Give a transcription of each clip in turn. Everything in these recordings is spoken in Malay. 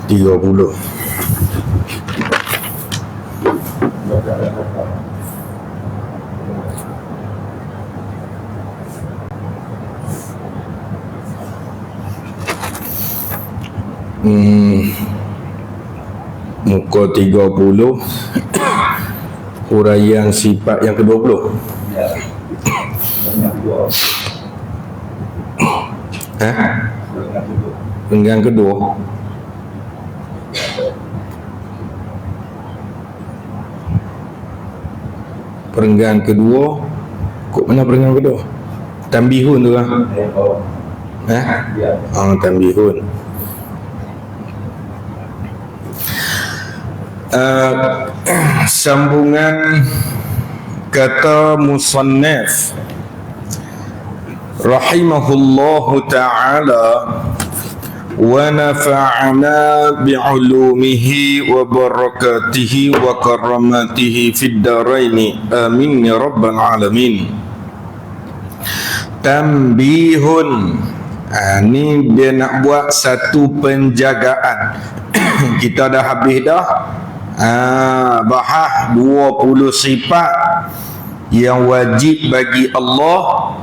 30. Muka 30 huraian sifat yang ke-20. Perenggan kedua. Perenggan kedua. Kok mana perenggan kedua? Tambihun tu lah. Tambihun. Sambungan kata musannaf rahimahullahu ta'ala wa nafa'ana bi'ulumihi wa barakatihi wa karamatihi fid daraini amin ya rabbal alamin. Tambihun, ni dia nak buat satu penjagaan. Kita dah habis dah bahas 20 sifat yang wajib bagi Allah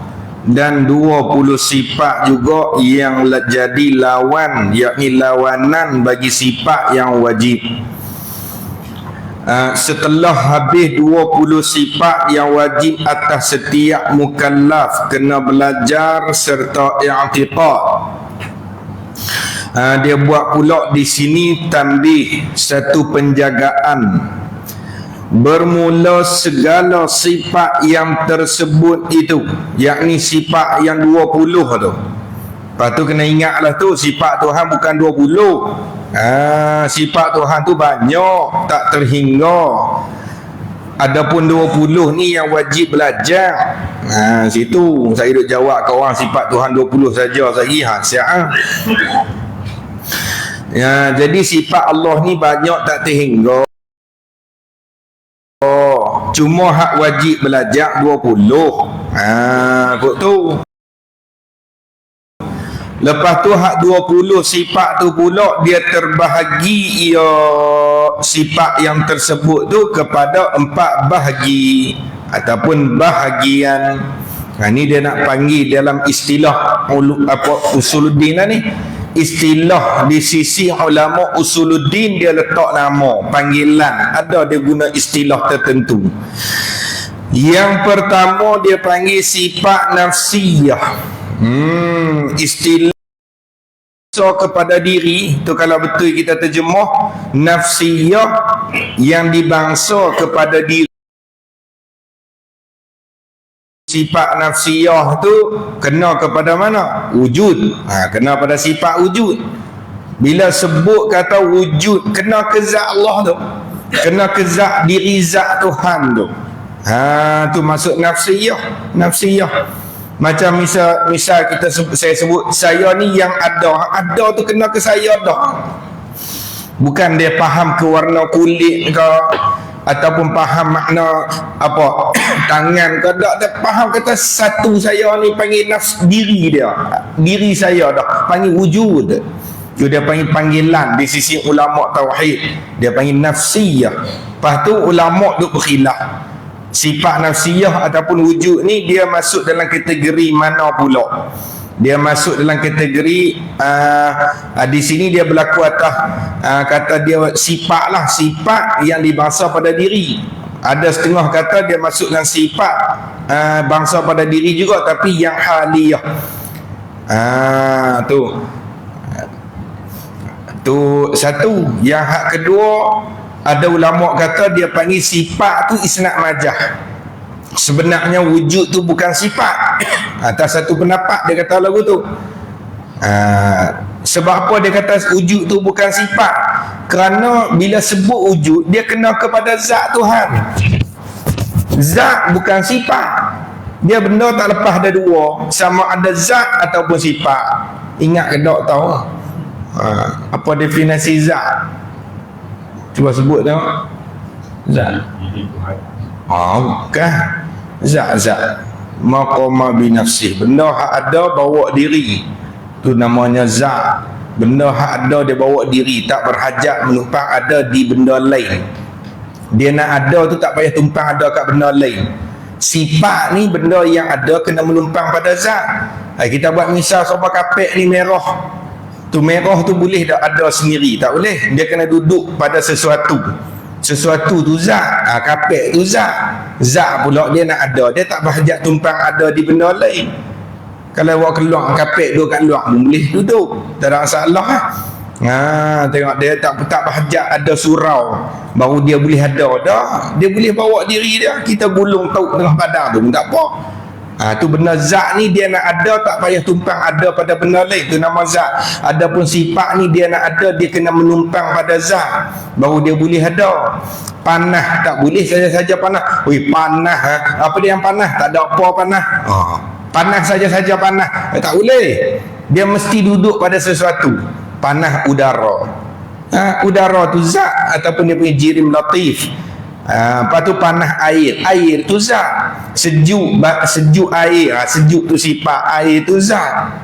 dan 20 sifat juga yang jadi lawan, yakni lawanan bagi sifat yang wajib. Setelah habis 20 sifat yang wajib atas setiap mukallaf kena belajar serta i'tiqad, dia buat pula di sini tambih satu penjagaan. Bermula segala sifat yang tersebut itu, yakni sifat yang 20 tu. Lepas tu kena ingatlah tu, sifat Tuhan bukan 20. Sifat Tuhan tu banyak, tak terhingga. Adapun 20 ni yang wajib belajar. Situ saya duk jawab ke orang sifat Tuhan 20 saja saya. Jadi sifat Allah ni banyak tak terhingga. Cuma hak wajib belajar 20. Kok tu. Lepas tu hak 20 sifat tu pula dia terbahagi sifat yang tersebut tu kepada 4 bahagi ataupun bahagian. Ni dia nak panggil dalam istilah usuluddin lah ni. Istilah di sisi ulama usuluddin dia letak nama, panggilan, ada dia guna istilah tertentu. Yang pertama dia panggil sifat nafsiyah. Istilah kepada diri tu, kalau betul kita terjemah nafsiyah, yang dibangsa kepada diri. Sifat nafsiyah tu kena kepada mana? Wujud. Kena pada sifat wujud. Bila sebut kata wujud, kena ke zat Allah tu, kena ke zat diri zat Tuhan tu. Tu maksud nafsiyah. Nafsiyah macam misal kita saya sebut saya ni yang ada tu kena ke saya dah. Bukan dia faham ke warna kulit ke, ataupun faham makna apa tangan ke, tak faham kata satu saya ni panggil nafs diri dia, diri saya dah panggil wujud. Dia panggil panggilan di sisi ulama tauhid, dia panggil nafsiyah. Lepas tu ulama duk berkhilaf sifat nafsiyah ataupun wujud ni dia masuk dalam kategori mana pula. Dia masuk dalam kategori di sini dia berlaku atas kata dia sifat lah, sifat yang dibangsa pada diri. Ada setengah kata dia masuk dalam sifat bangsa pada diri juga, tapi yang haliyah. Tu satu. Yang hak kedua, ada ulama kata dia panggil sifat tu isnad majah. Sebenarnya wujud tu bukan sifat. Atas satu pendapat dia kata lagu tu. Sebab apa dia kata wujud tu bukan sifat? Kerana bila sebut wujud, dia kena kepada zat Tuhan. Zat bukan sifat. Dia benda tak lepas ada dua, sama ada zat ataupun sifat. Ingat ke tak tahu? Apa definisi zat? Cuba sebut tengok. Zat. Bukan. Zat-zat. Maqama binafsih. Benda hak ada bawa diri. Tu namanya zat. Benda hak ada dia bawa diri, tak berhajat menumpang ada di benda lain. Dia nak ada tu tak payah tumpang ada kat benda lain. Sifat ni benda yang ada kena menumpang pada zat. Kita buat misal sofa kapek ni merah. Tu merah tu boleh tak ada sendiri? Tak boleh. Dia kena duduk pada sesuatu. Sesuatu tu zat. Kapek tu zat. Zat pula dia nak ada. Dia tak berhajat tumpang ada di benda lain. Kalau awak keluar kapek duduk kat luar pun boleh duduk, tak ada masalah tengok dia tak berhajat ada surau baru dia boleh ada dah. Dia boleh bawa diri dia, kita gulung tauk tengah padang tu pun tak apa. Tu benda zat ni dia nak ada tak payah tumpang ada pada benda lain, tu nama zat. Adapun sifat ni dia nak ada, dia kena menumpang pada zat baru dia boleh ada. Panah tak boleh saja-saja panah. Panah apa dia yang panah? Tak ada apa panah. Panah saja-saja panah tak boleh. Dia mesti duduk pada sesuatu. Panah udara, udara tu zat ataupun dia punya jirim latif. Lepas tu panah air, air tu zat. Sejuk air, sejuk tu sifat, air tu zat.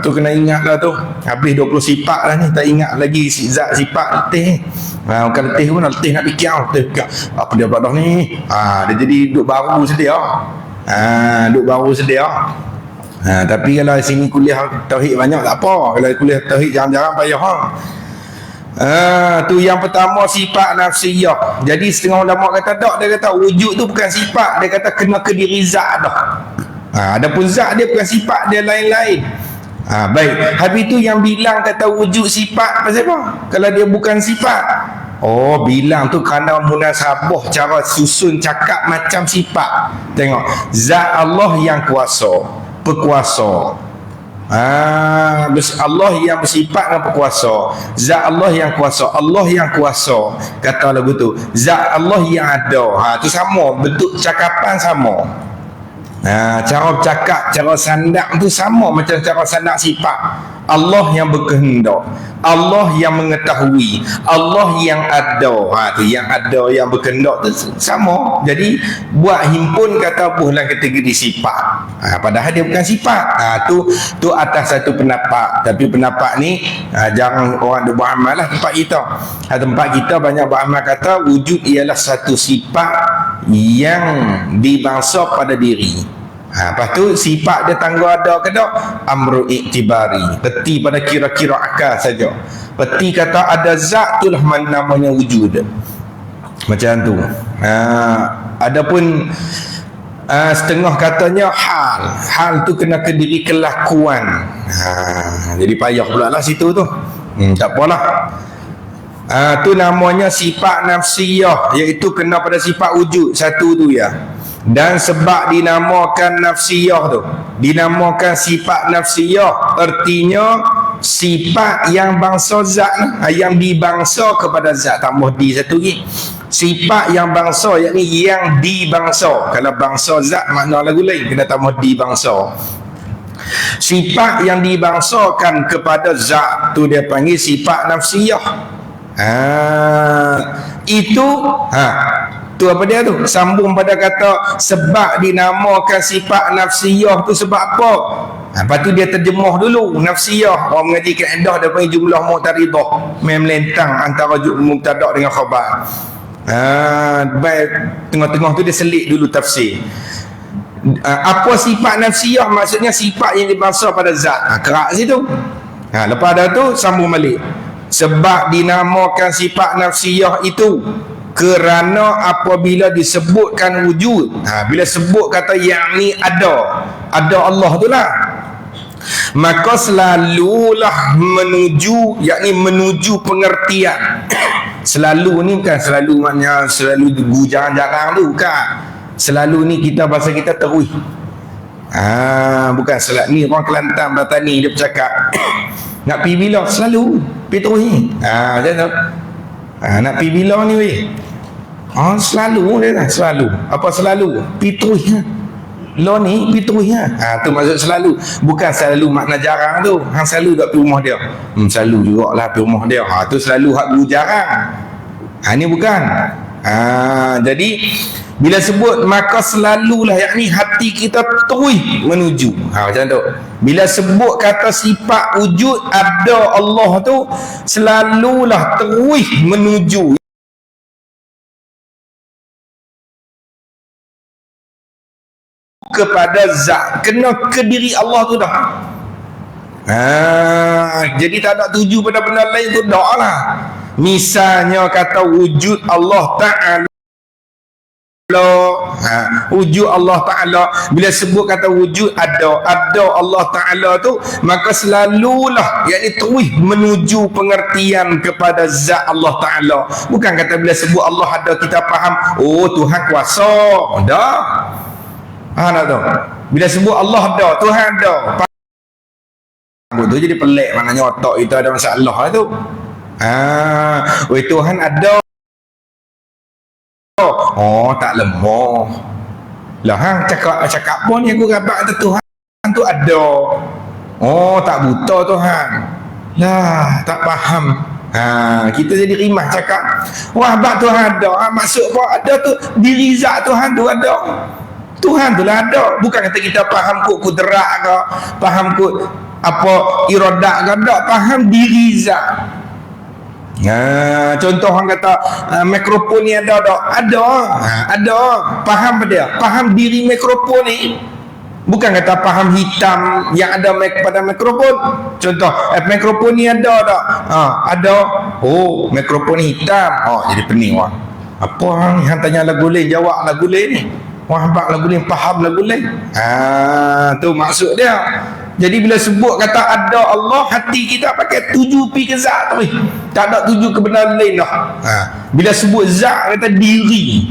Tu kena ingat lah tu. Habis 20 sifat lah ni, tak ingat lagi zat sifat letih. Bukan letih pun, letih nak fikir, apa dia pula dah ni. Dia jadi duduk baru sedia. Duk baru sedia. Tapi kalau sini kuliah tauhid banyak tak apa. Kalau kuliah tauhid jarang-jarang payah. Tu yang pertama sifat nafsiyah. Jadi setengah ulama kata tak, dia kata wujud tu bukan sifat, dia kata kena ke diri zat dah. Adapun zat dia bukan sifat, dia lain-lain. Baik, habis tu yang bilang kata wujud sifat pasal apa? Kalau dia bukan sifat, bilang tu kerana munasabah cara susun cakap macam sifat. Tengok, zat Allah yang kuasa, berkuasa. Allah yang bersifat dengan berkuasa, zat Allah yang kuasa, Allah yang kuasa. Kata lagu tu, zat Allah yang ada. Tu sama, bentuk cakapan sama. Cara bercakap, cara sandak tu sama macam cara sandak sifat. Allah yang berkehendak, Allah yang mengetahui, Allah yang ada. Tu yang ada, yang berkehendak tu sama. Jadi buat himpun kata buh dalam kategori sifat. Padahal dia bukan sifat. Tu atas satu pendapat. Tapi pendapat ni jarang orang buat amal lah tempat kita. Tempat kita banyak buat amal kata wujud ialah satu sifat yang dibangsa pada diri. Lepas tu sifat dia tangguh ada ke tak? Amru iktibari, peti pada kira-kira akal saja. Peti kata ada zat itulah namanya wujud. Macam tu. Adapun setengah katanya hal tu kena ke diri kelakuan. Jadi payah pula lah situ tu. Tak apalah. Tu namanya sifat nafsiyah, iaitu kena pada sifat wujud satu tu ya. Dan sebab dinamakan nafsiyah tu, dinamakan sifat nafsiyah, artinya sifat yang bangsa zat, yang dibangsa kepada zat. Tambah di satu lagi, sifat yang bangsa, yakni yang dibangsa. Kalau bangsa zat makna lagu lain, kena tambah dibangsa. Sifat yang dibangsakan kepada zat tu dia panggil sifat nafsiyah. Itu tu apa dia tu? Sambung pada kata sebab dinamakan sifat nafsiyah tu sebab apa? Lepas tu dia terjemah dulu nafsiyah. Orang mengaji kaedah dia panggil jumlah mu'taridah, melentang antara mubtada' dengan khabar. Baik, tengah-tengah tu dia selit dulu tafsir. Apa sifat nafsiyah? Maksudnya sifat yang dibangsa pada zat. Kerak situ. Lepas dah tu sambung balik. Sebab dinamakan sifat nafsiyah itu kerana apabila disebutkan wujud, bila sebut kata yakni ada Allah tu lah, maka selalulah menuju, yakni menuju pengertian. Selalu ni bukan selalu maknanya selalu jarang-jarang tu, bukan. Selalu ni kita bahasa kita terus. Bukan selalu ni orang Kelantan Batani dia bercakap nak pergi bila selalu pergi terus ni. Macam tu. Nak pergi bila ni weh? Selalu dia dah selalu. Apa selalu? Pergi terus ni. Lo ni pergi terus ni. Tu maksud selalu. Bukan selalu makna jarang tu. Hang selalu tak pergi rumah dia. Selalu jugalah pergi rumah dia. Tu selalu hak dulu jarang. Ni bukan. Jadi Bila sebut maka selalulah, yakni hati kita terus menuju. Macam tu. Bila sebut kata sifat wujud ada Allah tu, selalulah terus menuju kepada zat, kena ke diri Allah tu dah. Jadi tak ada tuju pada benda lain tu dak lah. Misalnya kata wujud Allah Ta'ala, wujud Allah Ta'ala, bila sebut kata wujud ada Allah Ta'ala tu, maka selalulah yakni terus menuju pengertian kepada zat Allah Ta'ala. Bukan kata bila sebut Allah ada kita faham oh Tuhan kuasa, dah. Tak tahu. Bila sebut Allah ada, Tuhan ada, tu jadi pelik, maknanya otak kita ada masalah tu. Tuhan ada, oh tak lemah lah. Cakap pun yang aku rapat kata Tuhan tu ada, oh tak buta Tuhan lah, tak faham. Kita jadi rimah cakap wah bak Tuhan ada, maksud apa ada tu diri zat Tuhan tu ada. Tuhan tu lah ada, bukan kata kita faham kot kudrat ke, faham kot apa iradat ke, tak, faham diri zat. Contoh orang kata mikrofon ni ada tak? Ada. Faham dia? Faham diri mikrofon ni. Bukan kata faham hitam yang ada pada mikrofon. Contoh, mikrofon ni ada tak? Ada. Oh, mikrofon ni hitam. Oh, jadi pening wah. Apa orang yang tanya lagu lain, jawab lagu lain ni? Wah, habaq lagu lain, faham lagu lain. Tu maksud dia. Jadi bila sebut kata ada Allah, hati kita pakai tuju pi ke zat tu. Tak ada tuju ke benda lain dah. Bila sebut zat kata diri.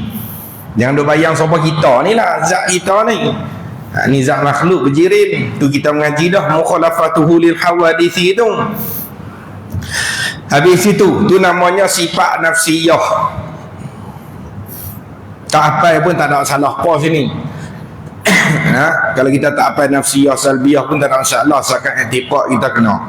Jangan duk bayang siapa kita ni lah, zat kita ni. Ni zat makhluk berjirim. Tu kita mengaji dah mukhalafatuhu lil hawadisi tu. Habis itu, tu namanya sifat nafsiyah. Tak apa pun tak ada salah apa sini. Kalau kita tak apa nafsiyah salbiyah pun tak ada masalah, asalkan i'tiqad kita kena.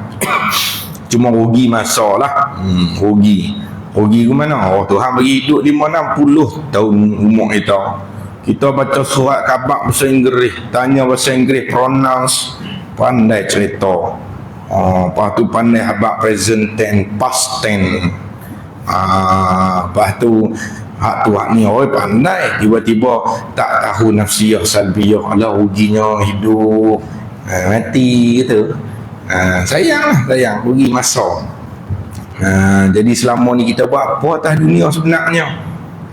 Cuma rugi masa lah. Rugi ke mana? Oh, Tuhan bagi hidup 5-60 tahun umur kita. Kita baca surat khabar bahasa Inggeris, tanya bahasa Inggeris, pronounce, pandai cerita. Lepas tu pandai habaq present tense, past tense. Lepas tu hak tu hak ni orang pandai, tiba-tiba tak tahu nafsiyah salbiyah, alah ruginya hidup, mati gitu. Sayang rugi masa. Jadi selama ni kita buat apa atas dunia sebenarnya?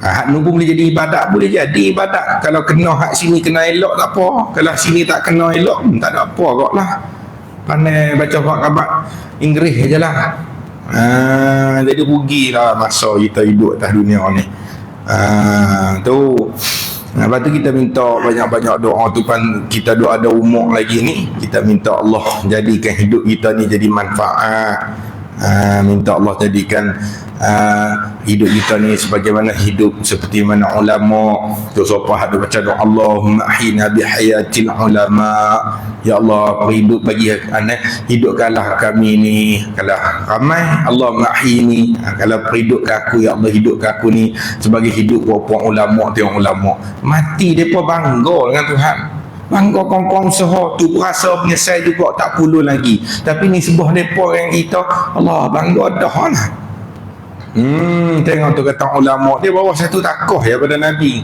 Hak ni pun boleh jadi ibadat, boleh jadi ibadat. Kalau kena hak sini kena elok tak apa, kalau sini tak kena elok tak ada apa kok lah. Pandai baca khabar Inggeris je lah. Jadi rugilah masa kita hidup atas dunia ni. Tu lepas tu kita minta banyak-banyak doa tu kan, kita doa ada umur lagi ni, kita minta Allah jadikan hidup kita ni jadi manfaat. Minta Allah jadikan hidup kita ni sebagaimana hidup seperti mana ulama tu. Siapa ada baca doa Allahumma ahyina bihayatil ulama, ya Allah hidup bagi hidupkanlah kami ni, kalau ramai Allahumma ahyini, kalau hidupkan aku ya Allah, hidupkan aku ni sebagai hidup puan ulama. Tengok ulama mati depa bangga dengan Tuhan, bangga kongkong usaha tu, rasa menyesal juga tak puluh lagi, tapi ni sebuah depa yang kita Allah bangga dah lah. Tengok tu kata ulama dia bawa satu takoh ya pada Nabi.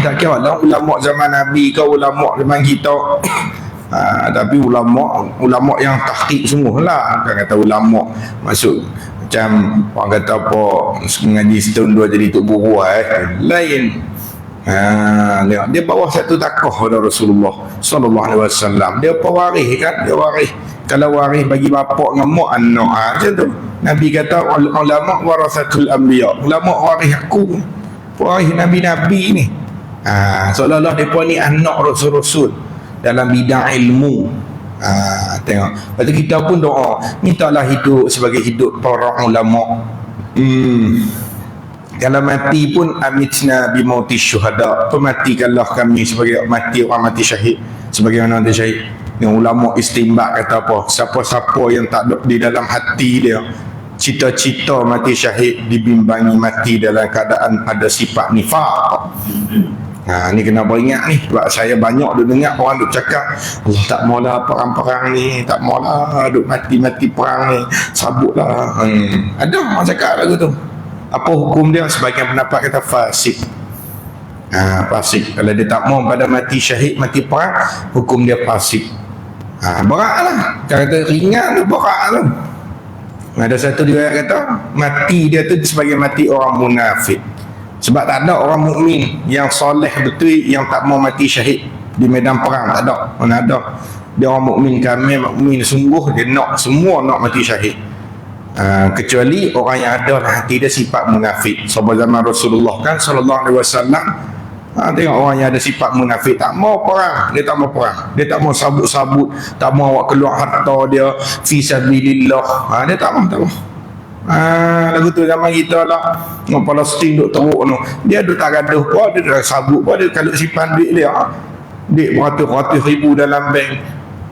Tak kira lah ulama zaman Nabi ke ulama zaman kita. Tapi ulama yang tahqiq semualah. Kan kata ulama masuk macam orang kata apa ngaji setahun dua jadi tok guru lain. Dia bawa satu takoh pada Rasulullah sallallahu alaihi wasallam. Dia pewaris kan, dia waris. Kalau waris bagi bapak dengan mak anak macam tu. Nabi kata ulama warasatul anbiya, ulama waris aku, waris nabi-nabi ni. Seolah-olah depa ni anak rasul-rasul dalam bidang ilmu. Tengok. Lepas tu kita pun doa, mintalah hidup sebagai hidup para ulama. Kalau mati pun amitna bi mauti syuhada, pematikanlah kami sebagai mati orang mati syahid, sebagaimana mati syahid. Yang ulama istinbat kata apa, siapa-siapa yang tak ada di dalam hati dia cita-cita mati syahid dibimbangi mati dalam keadaan ada sifat nifaq. Ni kena beringat ni, sebab saya banyak duk dengar orang duk cakap Allah tak maulah perang-perang ni, tak maulah duk mati-mati perang ni, sabutlah. Ada orang cakap lagu tu. Apa hukum dia? Sebagian pendapat kata fasik. Fasik. Kalau dia tak mau pada mati syahid, mati perang, hukum dia fasik. Berat lah. Kalau kata ringan tu berat tu. Ada satu dia kata mati dia tu sebagai mati orang munafik. Sebab tak ada orang mukmin yang soleh betul yang tak mau mati syahid di medan perang, tak ada. Mana ada. Dia orang mukmin kamil, mukmin sungguh, dia nak semua nak mati syahid. Kecuali orang yang ada hati dia sifat munafik. Sebab zaman Rasulullah kan sallallahu alaihi wasallam, tengok orang yang ada sifat munafik, tak mau perang, dia tak mau perang, dia tak mau sabut-sabut, tak mau awak keluar harta dia fi sabilillah, dia tak mau. Lagu tu zaman kita lah, orang Palestin duk teruk tu, dia duk tak gaduh pun, dia dah sabut pun, dia kalau simpan duit dia, duit beratus-ratus ribu dalam bank,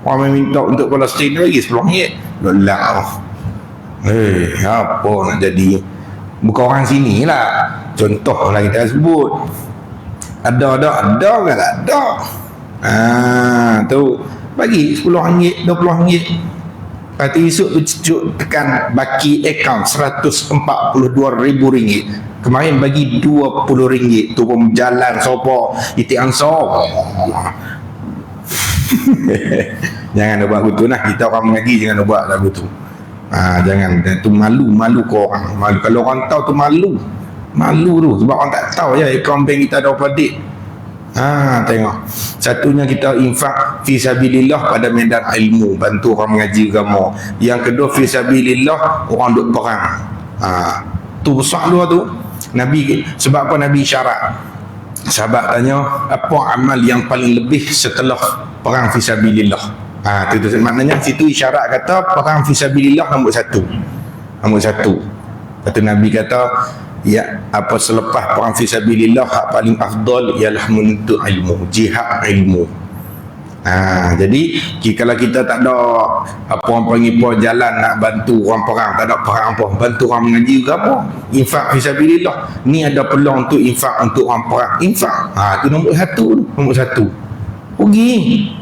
orang minta untuk Palestin lagi RM10, lelak. Apa nak jadi? Bukan orang sini lah, contoh lah kita sebut. Ada kan tak ada. Tu bagi RM10, RM20. Lepas tu esok tu cucuk tekan baki akaun RM142,000. Kemarin bagi RM20. Tu pun jalan sopo itik ansor. Jangan buat begitu lah. Kita orang mengaji jangan buat lagu tu. Jangan. Tu malu kau orang. Malu. Kalau orang tahu tu malu tu. Sebab orang tak tahu je akaun bank kita ada apa date. Tengok. Satunya kita infak fi sabilillah pada medan ilmu, bantu orang mengaji agama. Yang kedua fi sabilillah orang duk perang. Tu besar dua tu. Nabi, sebab apa Nabi syarat? Sahabat tanya, apa amal yang paling lebih setelah perang fi sabilillah? Tu maknanya situ isyarat kata perang fi sabilillah nombor satu. Kata Nabi kata, ya, apa selepas perang fisabilillah hak paling afdal ialah menuntut ilmu, jihad ilmu. Jadi kalau kita tak ada apa orang panggil apa jalan nak bantu orang perang, tak ada perang apa, bantu orang mengaji ke apa, infak fisabilillah, ni ada peluang untuk infak untuk orang perang, infak. Tu nombor satu. Rugi.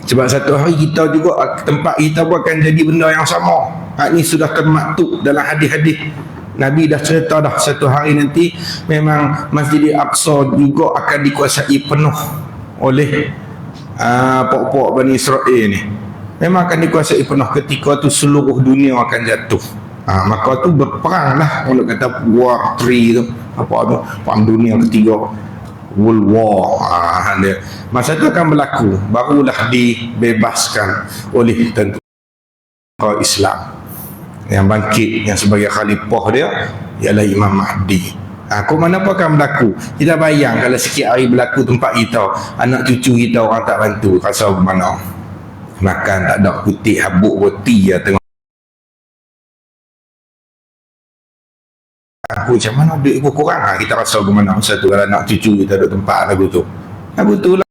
Sebab satu hari kita juga, tempat kita pun akan jadi benda yang sama. Ini sudah termaktub dalam hadis-hadis. Nabi dah cerita dah, satu hari nanti memang Masjidil Aqsa juga akan dikuasai penuh oleh pok-pok Bani Israel ni. Memang akan dikuasai penuh. Ketika tu seluruh dunia akan jatuh. Maka tu berperang lah. Orang kata War 3 tu, apa tu, perang dunia ketiga, World War. Masa tu akan berlaku, barulah dibebaskan oleh tentera Islam. Yang bangkit yang sebagai khalifah dia ialah Imam Mahdi. Kau mana pun akan berlaku. Kita bayang kalau sikit hari berlaku tempat kita, anak cucu kita orang tak bantu, rasa mana? Makan tak ada, putih habuk roti ya tengok. Aku macam mana duit aku kurang, kita rasa ke mana masa tu kalau anak cucu kita duduk tempat lagu tu lah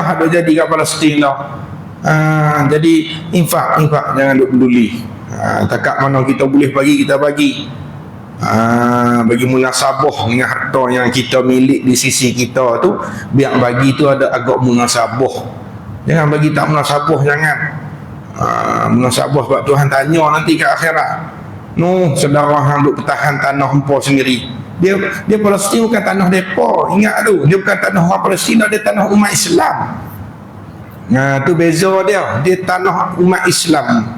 ada jadi kat Palestin lah. Jadi infak jangan duk peduli. Takat mana kita boleh bagi, kita bagi. Bagi munasabah dengan harta yang kita milik di sisi kita tu, biar bagi tu ada agak munasabah. Jangan bagi tak munasabah, jangan. Munasabah sebab Tuhan tanya nanti ke akhirat. Saudara hang duk pertahan tanah hangpa sendiri. Dia Palestin bukan tanah depa. Ingat tu, dia bukan tanah orang Palestin, dia tanah umat Islam. Tu beza dia. Dia tanah umat Islam.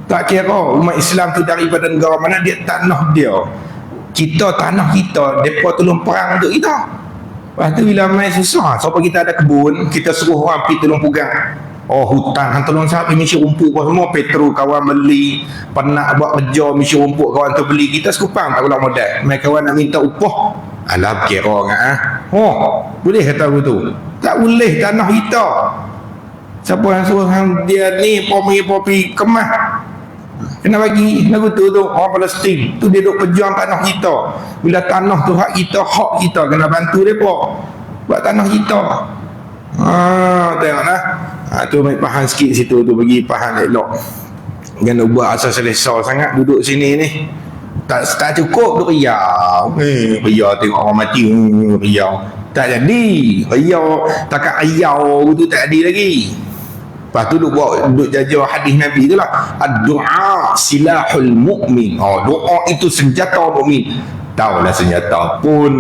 Tak kira umat Islam tu daripada negara mana, dia tanah dia. Kita tanah kita, depa tolong perang untuk kita. Lepas tu bila mai susah, siapa kita ada kebun, kita suruh orang pergi tolong pegang. Hutan hang tolong siapa misi rumput kau semua, petrol kawan beli, pernah buat kerja misi rumput kawan tu beli, kita sekupang tak keluar modal. Mai kawan nak minta upah, alah kira ngah. Boleh kata begitu? Tak boleh, tanah kita. Siapa yang suruh hang dia ni popi kemas, kena bagi lagu tu orang Palestin tu, dia duk pejuang tanah kita. Bila tanah tu hak kita kena bantu depa buat tanah kita. Tengoklah. Tu mai faham sikit situ tu, bagi faham elok. Jangan nak buat asal selesa sangat duduk sini ni. Tak cukup duk riau. Riau tengok orang mati, riau. Tak jadi. Riau takat riau tu tak jadi lagi. Lepas tu duk jajah hadis Nabi tu lah. Ad-du'a silahul mu'min. Doa itu senjata mukmin. Tahulah senjata pun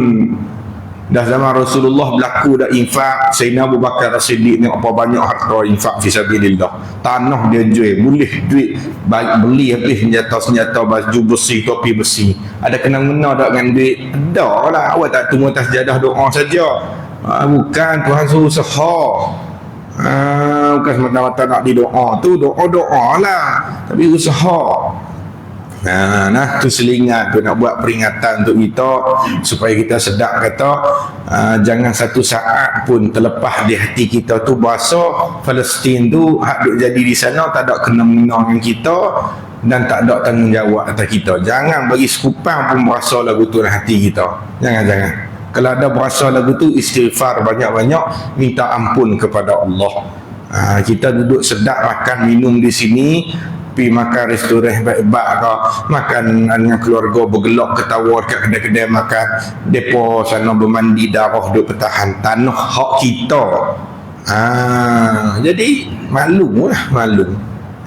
dah zaman Rasulullah berlaku dah infak. Sayyidina Abu Bakar As-Siddiq ni apa banyak harta infak fisabilillah. Tanah dia jual, boleh duit beli habis senjata-senjata, baju besi, topi besi. Ada kena-mena tak dengan duit? Ada lah. Awak tak tunggu atas jadah doa saja. Bukan, Tuhan suruh usaha. Bukan semata-mata nak didoa tu, doa lah, tapi usaha. Nah tu selingan tu nak buat peringatan untuk kita supaya kita sedap kata jangan satu saat pun terlepas di hati kita tu bahasa Palestin tu hak duk jadi di sana tak ada kena-mena dengan kita dan tak ada tanggungjawab atas kita. Jangan bagi sekupang pun berasa lagu tu dalam hati kita. Jangan. Kalau ada berasa lagu tu, istighfar banyak-banyak, minta ampun kepada Allah. Kita duduk sedap makan minum di sini, pergi makan restoran baik-baik ke, makan dengan keluarga bergelak ketawa kat kedai-kedai makan, depa sana bermandi darah duk pertahan tanah hak kita. Jadi malu.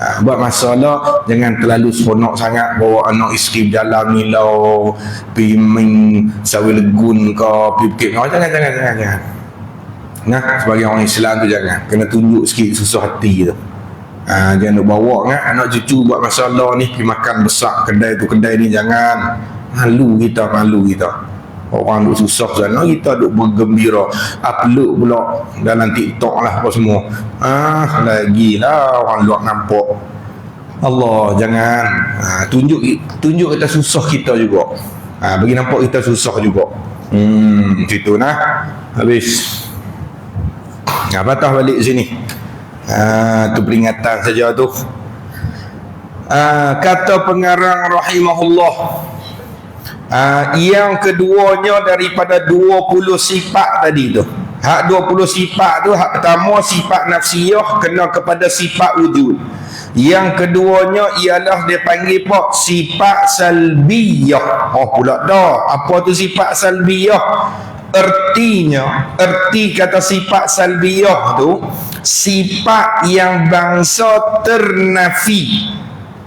Buat masalah jangan terlalu seronok sangat bawa anak isteri berjalan milau pergi main sawi legun ke pergi jangan. Nah, sebagai orang Islam tu jangan, kena tunjuk sikit susah hati tu. Jangan nak bawa kan anak cucu buat masalah ni pergi makan besar kedai ni, jangan. Malu kita. Orang duk susah sana, kita duk bergembira, upload pula dalam TikTok lah apa semua. Lagilah orang luar nampak. Allah, jangan. Tunjuk kita susah kita juga. Bagi nampak kita susah juga. Situ nah. Habis. Patah balik sini. Tu peringatan saja tu. Kata pengarang rahimahullah, yang keduanya daripada 20 sifat tadi tu. Hak 20 sifat tu, hak pertama sifat nafsiyah kena kepada sifat wujud. Yang keduanya ialah dia panggil apa? Sifat salbiyah. Pula dah. Apa tu sifat salbiyah? Erti kata sifat salbiyah tu sifat yang bangsa ternafi.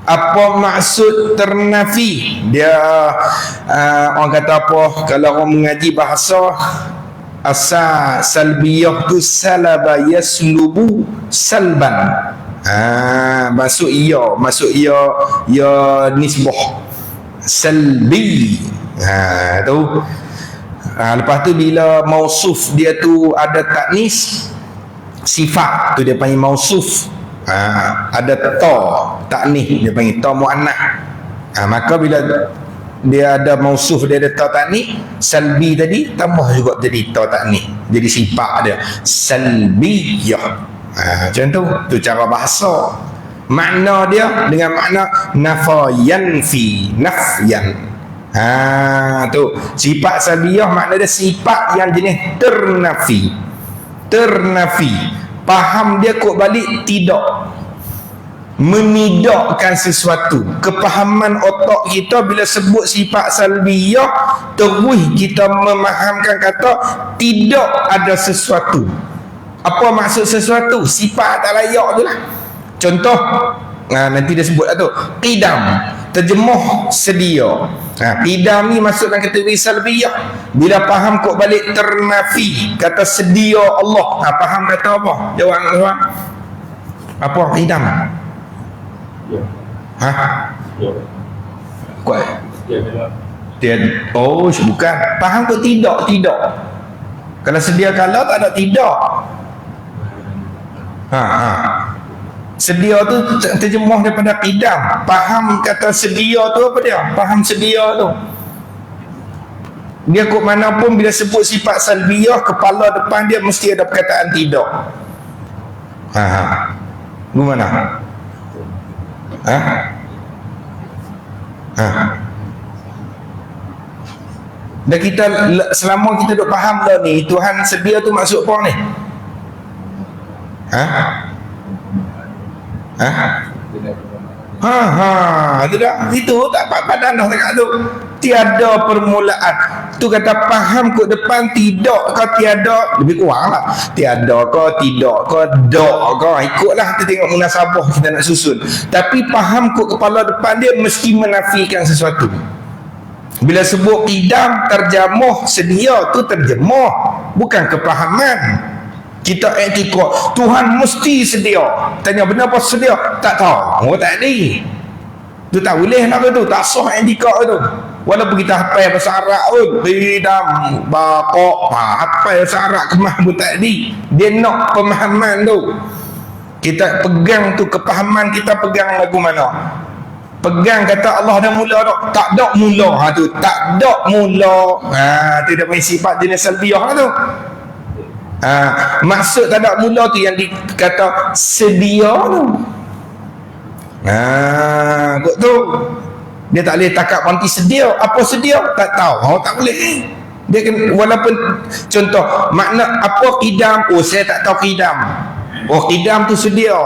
Apa maksud ternafi? Dia orang kata apa, kalau orang mengaji bahasa, asal salbiyah tu salaba yaslubu salban. Masuk ia nisbah salbi. Tu lepas tu bila mausuf dia tu ada taknis, sifat tu dia panggil mausuf. Ada ta taknih, dia panggil ta muannah. Maka bila dia ada mausuf, dia ada ta taknih, salbi tadi tambah juga jadi ta taknih, jadi sifat dia salbiyah. Macam tu cara bahasa. Makna dia dengan makna nafayan fi nafyan. Tu sifat salbiyah makna dia sifat yang jenis ternafi. Faham dia kok balik tidak, menidakkan sesuatu. Kepahaman otak kita bila sebut sifat salbiyah, terus kita memahamkan kata tidak ada sesuatu. Apa maksud sesuatu? Sifat tak layak tu lah. Contoh, nanti dia sebut lah tu, qidam, terjemuh sedia. Qidam ni masuk dalam kategori salbiyah. Bila faham kok balik ternafi, kata sedia Allah. Faham kata apa? Jawab. Apa qidam? Kuat. Dia bukan. Faham kok tidak. Kalau sedia kala tak ada tidak. Sedia tu terjemuh daripada qidam. Faham kata sedia tu apa dia? Faham sedia tu. Dia kok mana pun bila sebut sifat salbiyah, kepala depan dia mesti ada perkataan tidak. Gimana? Dan kita selama kita duk faham dah ni, Tuhan sedia tu maksud apa ni? Tu dah. Itu tak padan dah dekat tu. Tiada permulaan. Tu kata faham kot depan tidak ke tiada, lebih kurang lah. Tiada ke tidak ke dak ke, ikutlah kita tengok munasabah kita nak susun. Tapi faham kot kepala depan dia mesti menafikan sesuatu. Bila sebut qidam, terjemuh sedia, tu terjemuh, bukan kepahaman. Kita iktikad Tuhan mesti sedia. Tanya benar apa sedia? Tak tahu. Oh tak ada. Tu tak boleh nak tu, tak sah iktikad tu. Walaupun kita hafal bahasa Arab pun, qidam, baqaq, hafal bahasa Arab kemah pun tak ada. Dia nak pemahaman tu. Kita pegang tu, kepahaman kita pegang lagu mana? Pegang kata Allah dah mula dah. Tak ada mula. Tu tak ada mula. Tu dia punya sifat jenis salbiyah tu. Maksud tak ada mula tu yang dikata sedia tu. Kok tu dia tak boleh takap nanti sedia. Apa sedia? Tak tahu. Tak boleh. Dia kan, walaupun contoh makna apa qidam, saya tak tahu qidam. Qidam tu sedia.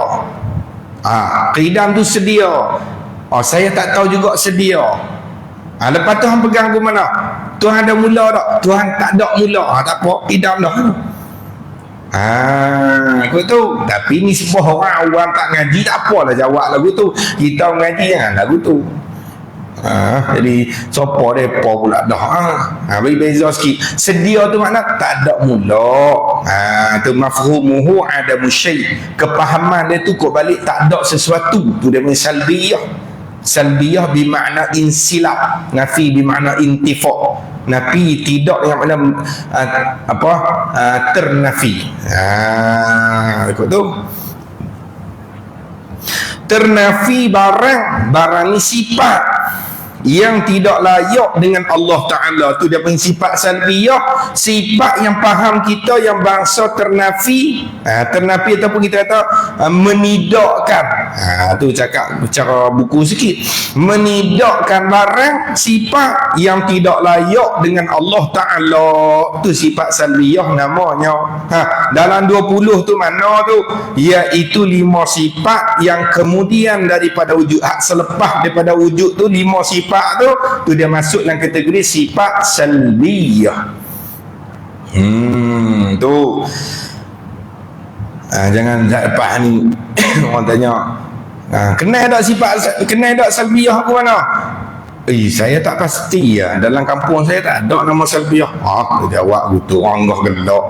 Qidam tu sedia. Saya tak tahu juga sedia. Lepas tu hang pegang ke mana? Tuhan ada mula tak? Tuhan tak ada mula. Tak apa, qidam dah. Aku tu. Tapi ni sebuah orang awam tak ngaji, tak apalah jawab lagu tu. Kita ngaji jangan lagu tu. Jadi siapa depa pula dah. Bagi beza sikit. Sedia tu makna tak ada mula. Tu mafhumuhu adamu syai'. Kepahaman dia tu kok balik tak ada sesuatu. Tu dia punya salbiyah. Salbiyah bermakna insilab, nafi bermakna intifa'. Nafi tidak yang mana ternafi. Ikut tu. Ternafi barang ni sifat yang tidak layak dengan Allah Ta'ala. Tu dia punya sifat salbiyah, sifat yang faham kita yang bangsa ternafi. Ternafi ataupun kita kata menidakkan. Tu cakap cara buku sikit. Menidakkan barang sifat yang tidak layak dengan Allah Ta'ala. Tu sifat salbiyah namanya. Dalam 20 tu mana tu? Iaitu 5 sifat yang kemudian daripada wujud, selepas daripada wujud tu 5 sifat tu dia masuk dalam kategori sifat salbiyah. Tu jangan lepas ni orang tanya kenal tak sifat, kenal tak salbiyah aku mana? Saya tak pasti ya. Dalam kampung saya tak ada nama salbiyah. Dia jawab gitu, orang dah gelak.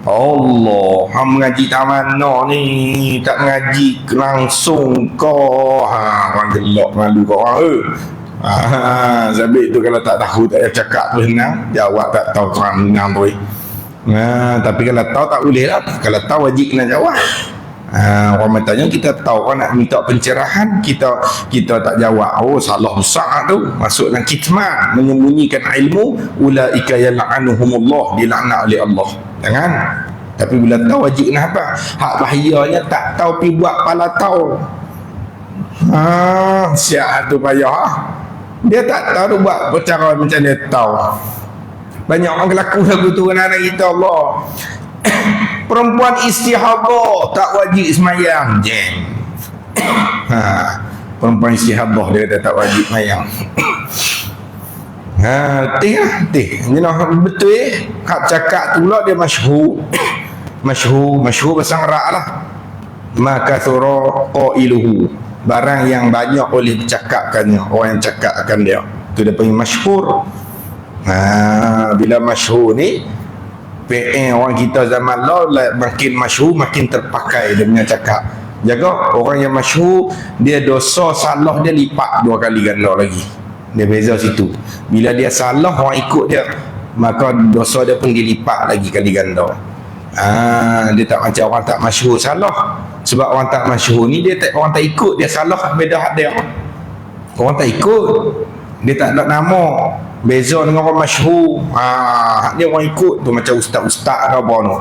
Allah, hang mengaji tak mana ni? Tak mengaji langsung kau. Orang gelak malu kau orang. Zabit tu kalau tak tahu tak payah cakap tu senang. Jawab tak tahu orang senang tu. Tapi kalau tahu tak boleh lah. Kalau tahu wajib kena jawab. Orang bertanya, kita tahu kan nak minta pencerahan, kita tak jawab. Salah besar tu. Masuk dalam kitman, menyembunyikan ilmu. Ulaika yal'anuhumullah, dilaknat oleh Allah. Jangan. Tapi bila tahu wajib kena apa? Hak bahayanya tak tahu pi buat pala tahu. Siap tu payah. Dia tak tahu buat cara macam dia tahu. Banyak orang kelaku lagu tu kan anak kita Allah. Perempuan istihadah tak wajib semayang. Perempuan istihadah dia kata tak wajib semayang. Teh betul hak cakap tu pula dia masyhur. Masyhur bahasa Arab lah. Maka surah qailuhu, barang yang banyak oleh bercakapkannya, orang yang cakapkan dia tu dia panggil masyhur. Bila masyhur ni orang kita zaman lalu makin masyhur makin terpakai dia punya cakap. Jaga orang yang masyhur, dia dosa salah dia lipat 2 kali ganda lagi. Dia beza situ. Bila dia salah orang ikut dia, maka dosa dia pun dilipat lagi kali ganda. Dia tak macam orang tak masyhur salah. Sebab orang tak masyhur ni orang tak ikut dia salah, beda hak dia. Orang tak ikut, dia tak ada nama. Beza dengan orang masyhur. Hak dia orang ikut tu, macam ustaz-ustaz ke apa tu.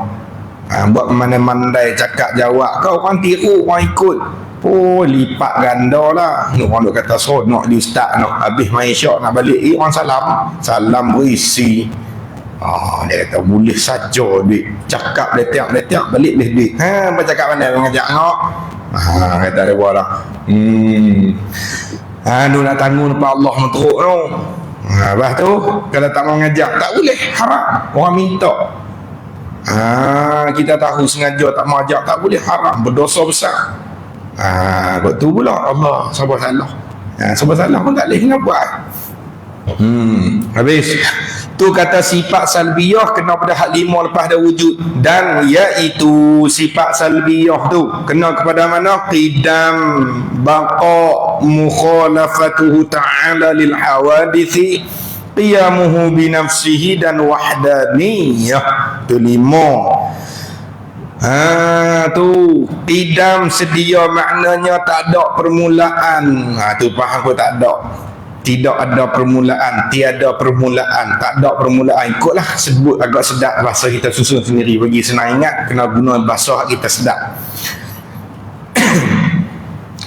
Buat mandai-mandai cakap jawab kau, orang tiru, orang ikut. Lipat ganda lah. Orang duk kata seronok di ustaz nak habis main syak nak balik, orang salam berisi. Dia kata boleh saja duit cakap letak balik duit. Bercakap mana mengajak ngok. Kata dia buat lah. Anu nak tanggung depan Allah teruk tu. Lepas tu kalau tak mau ngajak tak boleh, haram. Orang minta. Kita tahu sengaja tak mau ajak tak boleh, haram, berdosa besar. Waktu pula Allah sabar salah. Sabar salah pun tak boleh kena buat. Habis tu kata sifat salbiyah kena pada hak lima lepas dah wujud, dan iaitu sifat salbiyah tu kena kepada mana? Qidam, baqa, mukhalafatuhu ta'ala lil hawadithi, qiyamuhu bi nafsihi, dan wahdaniyah. Tu lima. Tu qidam sedia maknanya tak ada permulaan. Tu faham kau tak ada? Tidak ada permulaan, tiada permulaan, tak ada permulaan. Ikutlah sebut agak sedap bahasa kita susun sendiri bagi senang ingat, kena guna bahasa kita sedap.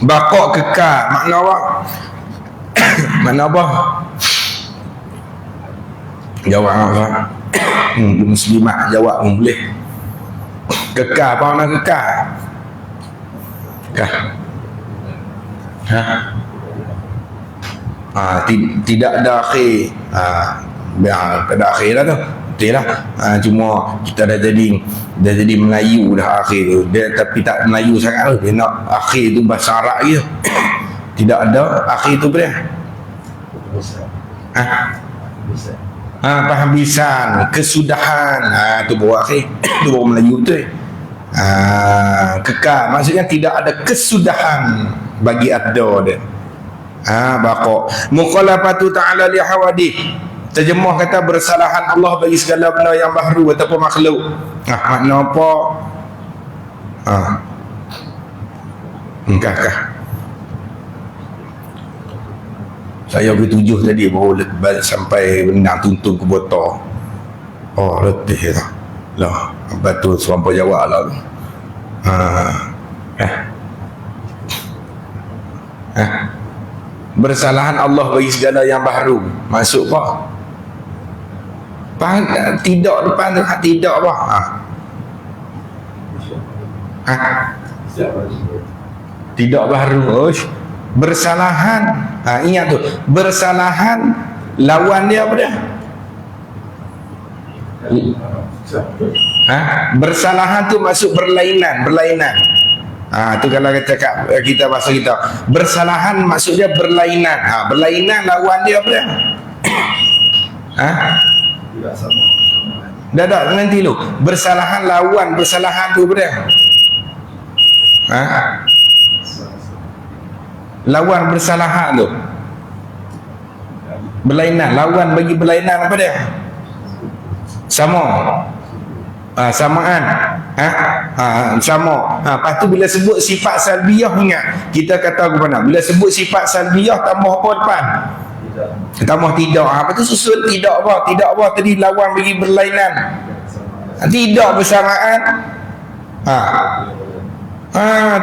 Baqa kekal, makna apa? Makna apa? Jawab apa? Muslimat jawab pun boleh. Kekal, apa makna kekal? Tidak ada akhir. Tak ada akhir lah tu. Betul lah. Cuma kita dah jadi Melayu dah akhir tu. Dia tapi tak Melayu sangat tu. Dia nak akhir tu bahasa Arab gitu. Tidak ada akhir tu boleh. Penghabisan, kesudahan. Tu baru akhir. Tu baru Melayu tu. Kekal maksudnya tidak ada kesudahan bagi ada dia. Baqa. Mukhalafatu ta'ala li hawadith, terjemah kata bersalahan Allah bagi segala benda yang baharu ataupun makhluk. Makna apa? Kah saya pergi 7 tadi baru sampai benang tuntun ke botol. Letih dah lah. Betul sampai jawab lah. Bersalahan Allah bagi segala yang baru. Maksud apa? Tidak depan tu tidak apa? Tidak baru. Bersalahan. Ingat tu. Bersalahan lawan dia apa dia? Bersalahan tu maksud berlainan. Tu kalau kita bahasa kita bersalahan maksudnya berlainan. Berlainan lawan dia apa dia? Tidak sama. Dah nanti lu. Bersalahan lawan bersalahan tu apa dia? Lawan bersalahan tu. Berlainan, lawan bagi berlainan apa dia? Sama. Samaan. Sama. Lepas tu bila sebut sifat salbiyah, ingat kita kata ke mana? Bila sebut sifat salbiyah tambah apa depan? Tambah tidak. Lepas tu susul tidak apa? Tidak apa tadi lawan bagi berlainan. Tidak bersamaan.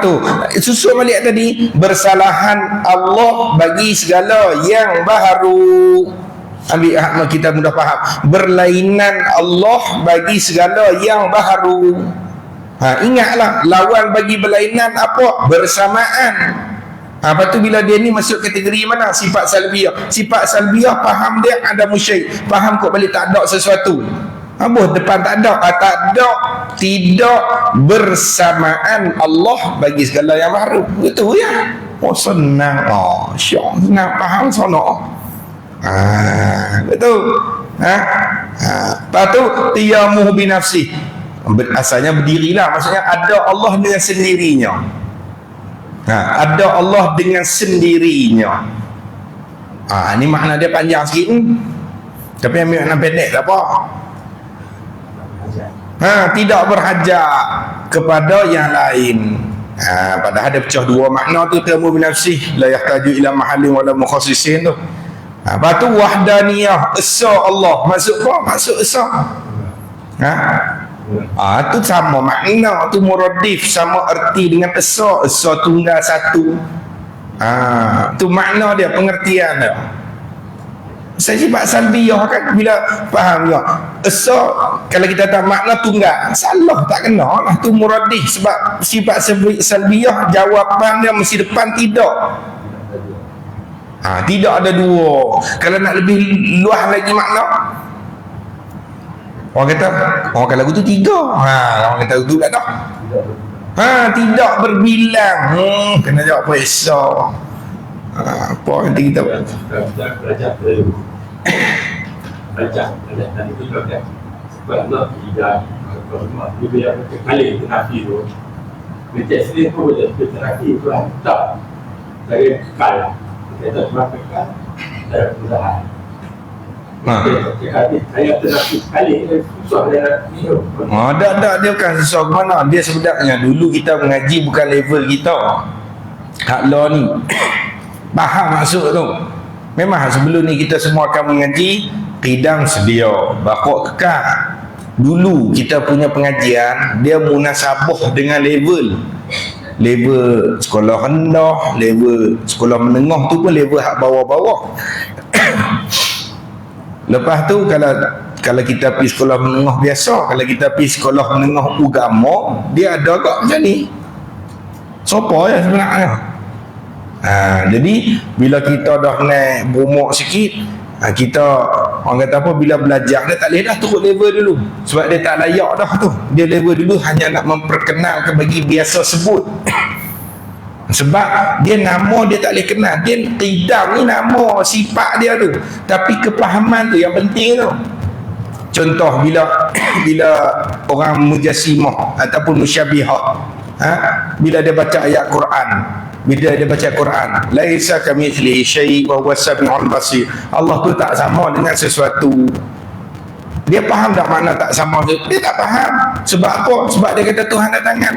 Tu susul balik tadi bersalahan Allah bagi segala yang baharu. Ambil kita mudah faham. Berlainan Allah bagi segala yang baharu. Ingatlah lawan bagi berlainan apa? Bersamaan. Lepas tu bila dia ni masuk kategori mana? Sifat salbiyah. Sifat salbiyah faham dia ada musyrik. Faham kok balik tak ada sesuatu. Depan tak ada. Tak ada. Tidak bersamaan Allah bagi segala yang baharu. Betul ya? Senang. Syok. Senang faham sonok. Betul. Lepas tu qiyamuhu bi nafsi, asalnya berdirilah, maksudnya ada Allah dengan sendirinya. Ada Allah dengan sendirinya. Ini makna dia panjang sikit tapi ambil makna pendek tak apa. Tidak berhajat kepada yang lain. Padahal ada pecah dua makna tu. Qiyamuhu bi nafsi la yahtaju ila mahallin wala mukhassisin tu. Lepas tu wahdaniyah, esa Allah. Maksud apa? Maksud esa. Tu sama makna, tu muradif, sama erti dengan esa. Esa tunggal satu. Tu makna dia, pengertian dia. Sifat salbiyah kan bila faham ya. So kalau kita tak makna tunggal, salah tak kena lah tu muradih, sebab sifat salbiyah jawapan dia mesti depan tidak. Tidak ada dua. Kalau nak lebih luas lagi makna, orang kata kalau lagu tu tiga. Orang kata tu tak dah. Tidak berbilang. Kena jawab periksa. Apa nanti kita belajar tadi tu kan. Sebab nak tidak dia biar kali nafi tu. Macam sini pun boleh terapi tu tak. Saya kekal. Kita cuma kekal dan usaha. Saya terapi sekali susah dia nak dia bukan susah ke mana. Dia sebenarnya dulu kita mengaji bukan level kita. Hak law ni faham maksud tu. Memang sebelum ni kita semua akan mengaji qidam sedia, bakok kekal. Dulu kita punya pengajian dia munasabah dengan level sekolah rendah, level sekolah menengah tu pun level hak bawah-bawah. Lepas tu kalau kita pergi sekolah menengah biasa, kalau kita pergi sekolah menengah agama, dia ada agak macam ni. Sopo ya sebenarnya. Jadi bila kita dah naik berumur sikit, kita orang kata apa, bila belajar dia tak boleh dah turun level dulu, sebab dia tak layak dah tu. Dia level dulu hanya nak memperkenalkan bagi biasa sebut. Sebab dia nama dia tak boleh kenal. Dia qidam ni nama sifat dia tu, tapi kepahaman tu yang penting tu. Contoh bila orang mujassimah ataupun musyabihat, bila dia baca ayat Quran, bila dia baca Quran, laisa kamitslihi syai' wa huwas samiul basir, Allah tu tak sama dengan sesuatu. Dia faham tak makna tak sama tu? Dia tak faham. Sebab apa? Sebab dia kata Tuhan ada tangan.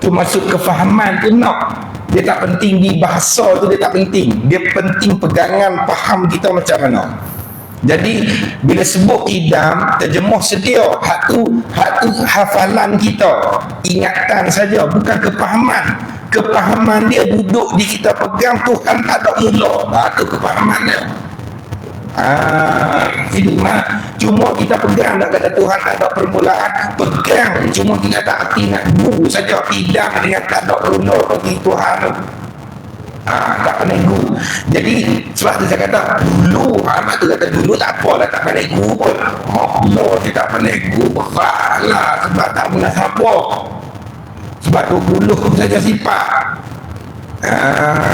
Tu maksud kefahaman tu nak. Dia tak penting di bahasa tu, dia tak penting. Dia penting pegangan faham kita macam mana. Jadi bila sebut qidam, terjemuh sedia. Hak tu hafalan kita, ingatan saja, bukan kepahaman. Kepahaman dia duduk di kita pegang Tuhan tak ada mula. Tu kepahaman dia. Cuma kita pegang tak kata Tuhan tak ada permulaan, pegang cuma kita tak arti nak guru saja. Qidam dengan tak ada mula bagi Tuhan tu. Tak pandai guru. Jadi sebab tu saya kata dulu, mak tu kata dulu tak apalah, tak pandai guru pun. Allah dia tak pandai guru lah, sebab tak pernah siapa. Sebab 20 saja sifat.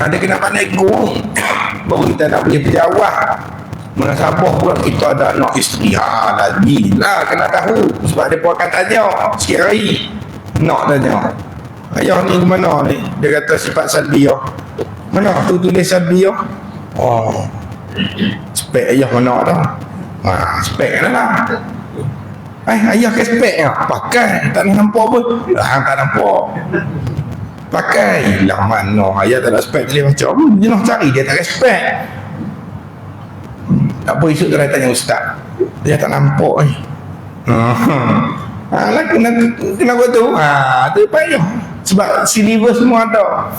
Dia kena pandai guru baru kita nak boleh berjawab. Munasabah pula kita ada anak isteri lagi lah, kena tahu. Sebab dia pun akan tanya sikit hari. Nak tanya, ayah ni ke mana ni? Dia kata sifat salbiyah. Mana tu tulis salbiyah? Spek ayah mana dah? Spek lah. Ayah ke spek ya? Pakai, tak nampak pun. Tak nampak. Pakai lah mana? Ayah tak ada spek boleh macam jenuh cari, dia tak ada spek. Tak apa, esok dia tanya ustaz, dia tak nampak ni. Kena buat tu. Tu payah. Sebab silibus semua ada.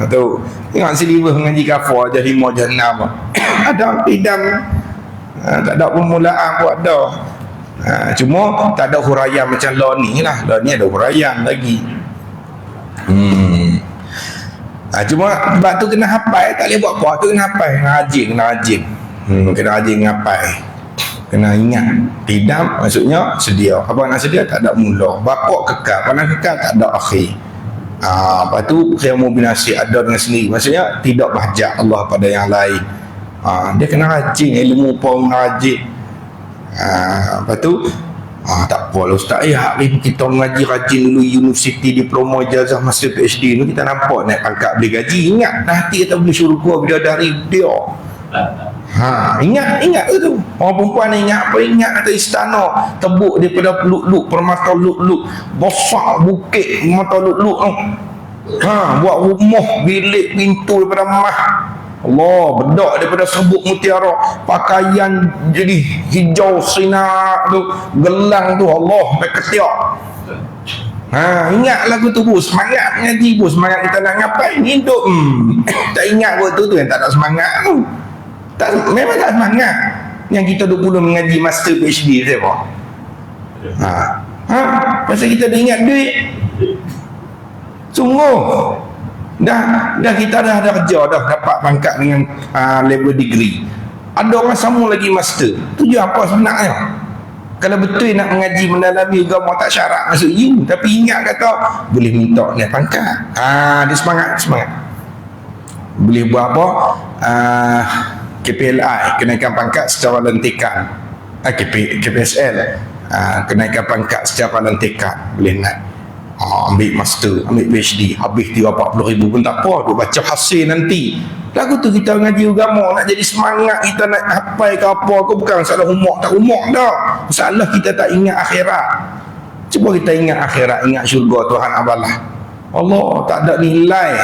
Tu tengok silibus mengaji kafar aja 5 aja 6. Ada qidam. Tak ada permulaan pun ada. Cuma tak ada huraian macam law ni lah. Law ni ada huraian lagi. Cuma sebab tu kena hafal, tak boleh buat apa, tu kena hafal, kena rajin. Kena rajin hafal. Kena ingat. Qidam maksudnya sedia. Apa nak sedia? Tak ada mula. Bapak kekal. Apa nak kekal? Tak ada akhir. Lepas tu ilmu binasi ada dengan sendiri. Maksudnya tidak bahjat Allah pada yang lain. Dia kena rajin, ilmu pun rajin. Lepas tu tak apa lah ustaz, kita mengaji rajin dulu universiti, diploma, ijazah, masa PhD ni kita nampak naik pangkat boleh gaji. Ingat nanti kita boleh syurga bila dari dia. Ingat tu orang perempuan ingat apa? Ingat kata istana tebuk daripada luk-luk, permata luk-luk besar, bukit permata luk-luk tu. Buat rumah, bilik, pintu daripada emas. Allah, bedak daripada serbuk mutiara, pakaian jadi hijau sinar tu, gelang tu Allah sampai ketiak. Ingat lagu tu bos, semangat ngaji bos, semangat kita nak ngapain hidup. Tak ingat waktu tu yang tak ada semangat tu. Memang tak semangat. Yang kita 20 mengaji master PhD siapa? Pasal kita dah ingat duit. Sungguh. Dah kita dah ada kerja, dah dapat pangkat dengan level degree. Ada orang sambung lagi master. Tujuan apa sebenarnya? Kalau betul nak mengaji mendalami agama tak syarat masuk U, tapi ingat kata boleh minta naik pangkat. Dia semangat. Boleh buat apa? KPLI, kenaikan pangkat secara lantikan. KPSL, kenaikan pangkat secara lantikan. Boleh naik. Ambil master, ambil PhD, habis 30-40 ribu pun tak apa, duk baca hasil nanti. Lagu tu kita ngaji agama, nak jadi semangat, kita nak hafal ke apa ke, bukan masalah umur tak umur dah. Masalah kita tak ingat akhirat. Cuba kita ingat akhirat, ingat syurga Tuhan abalah. Allah tak ada nilai.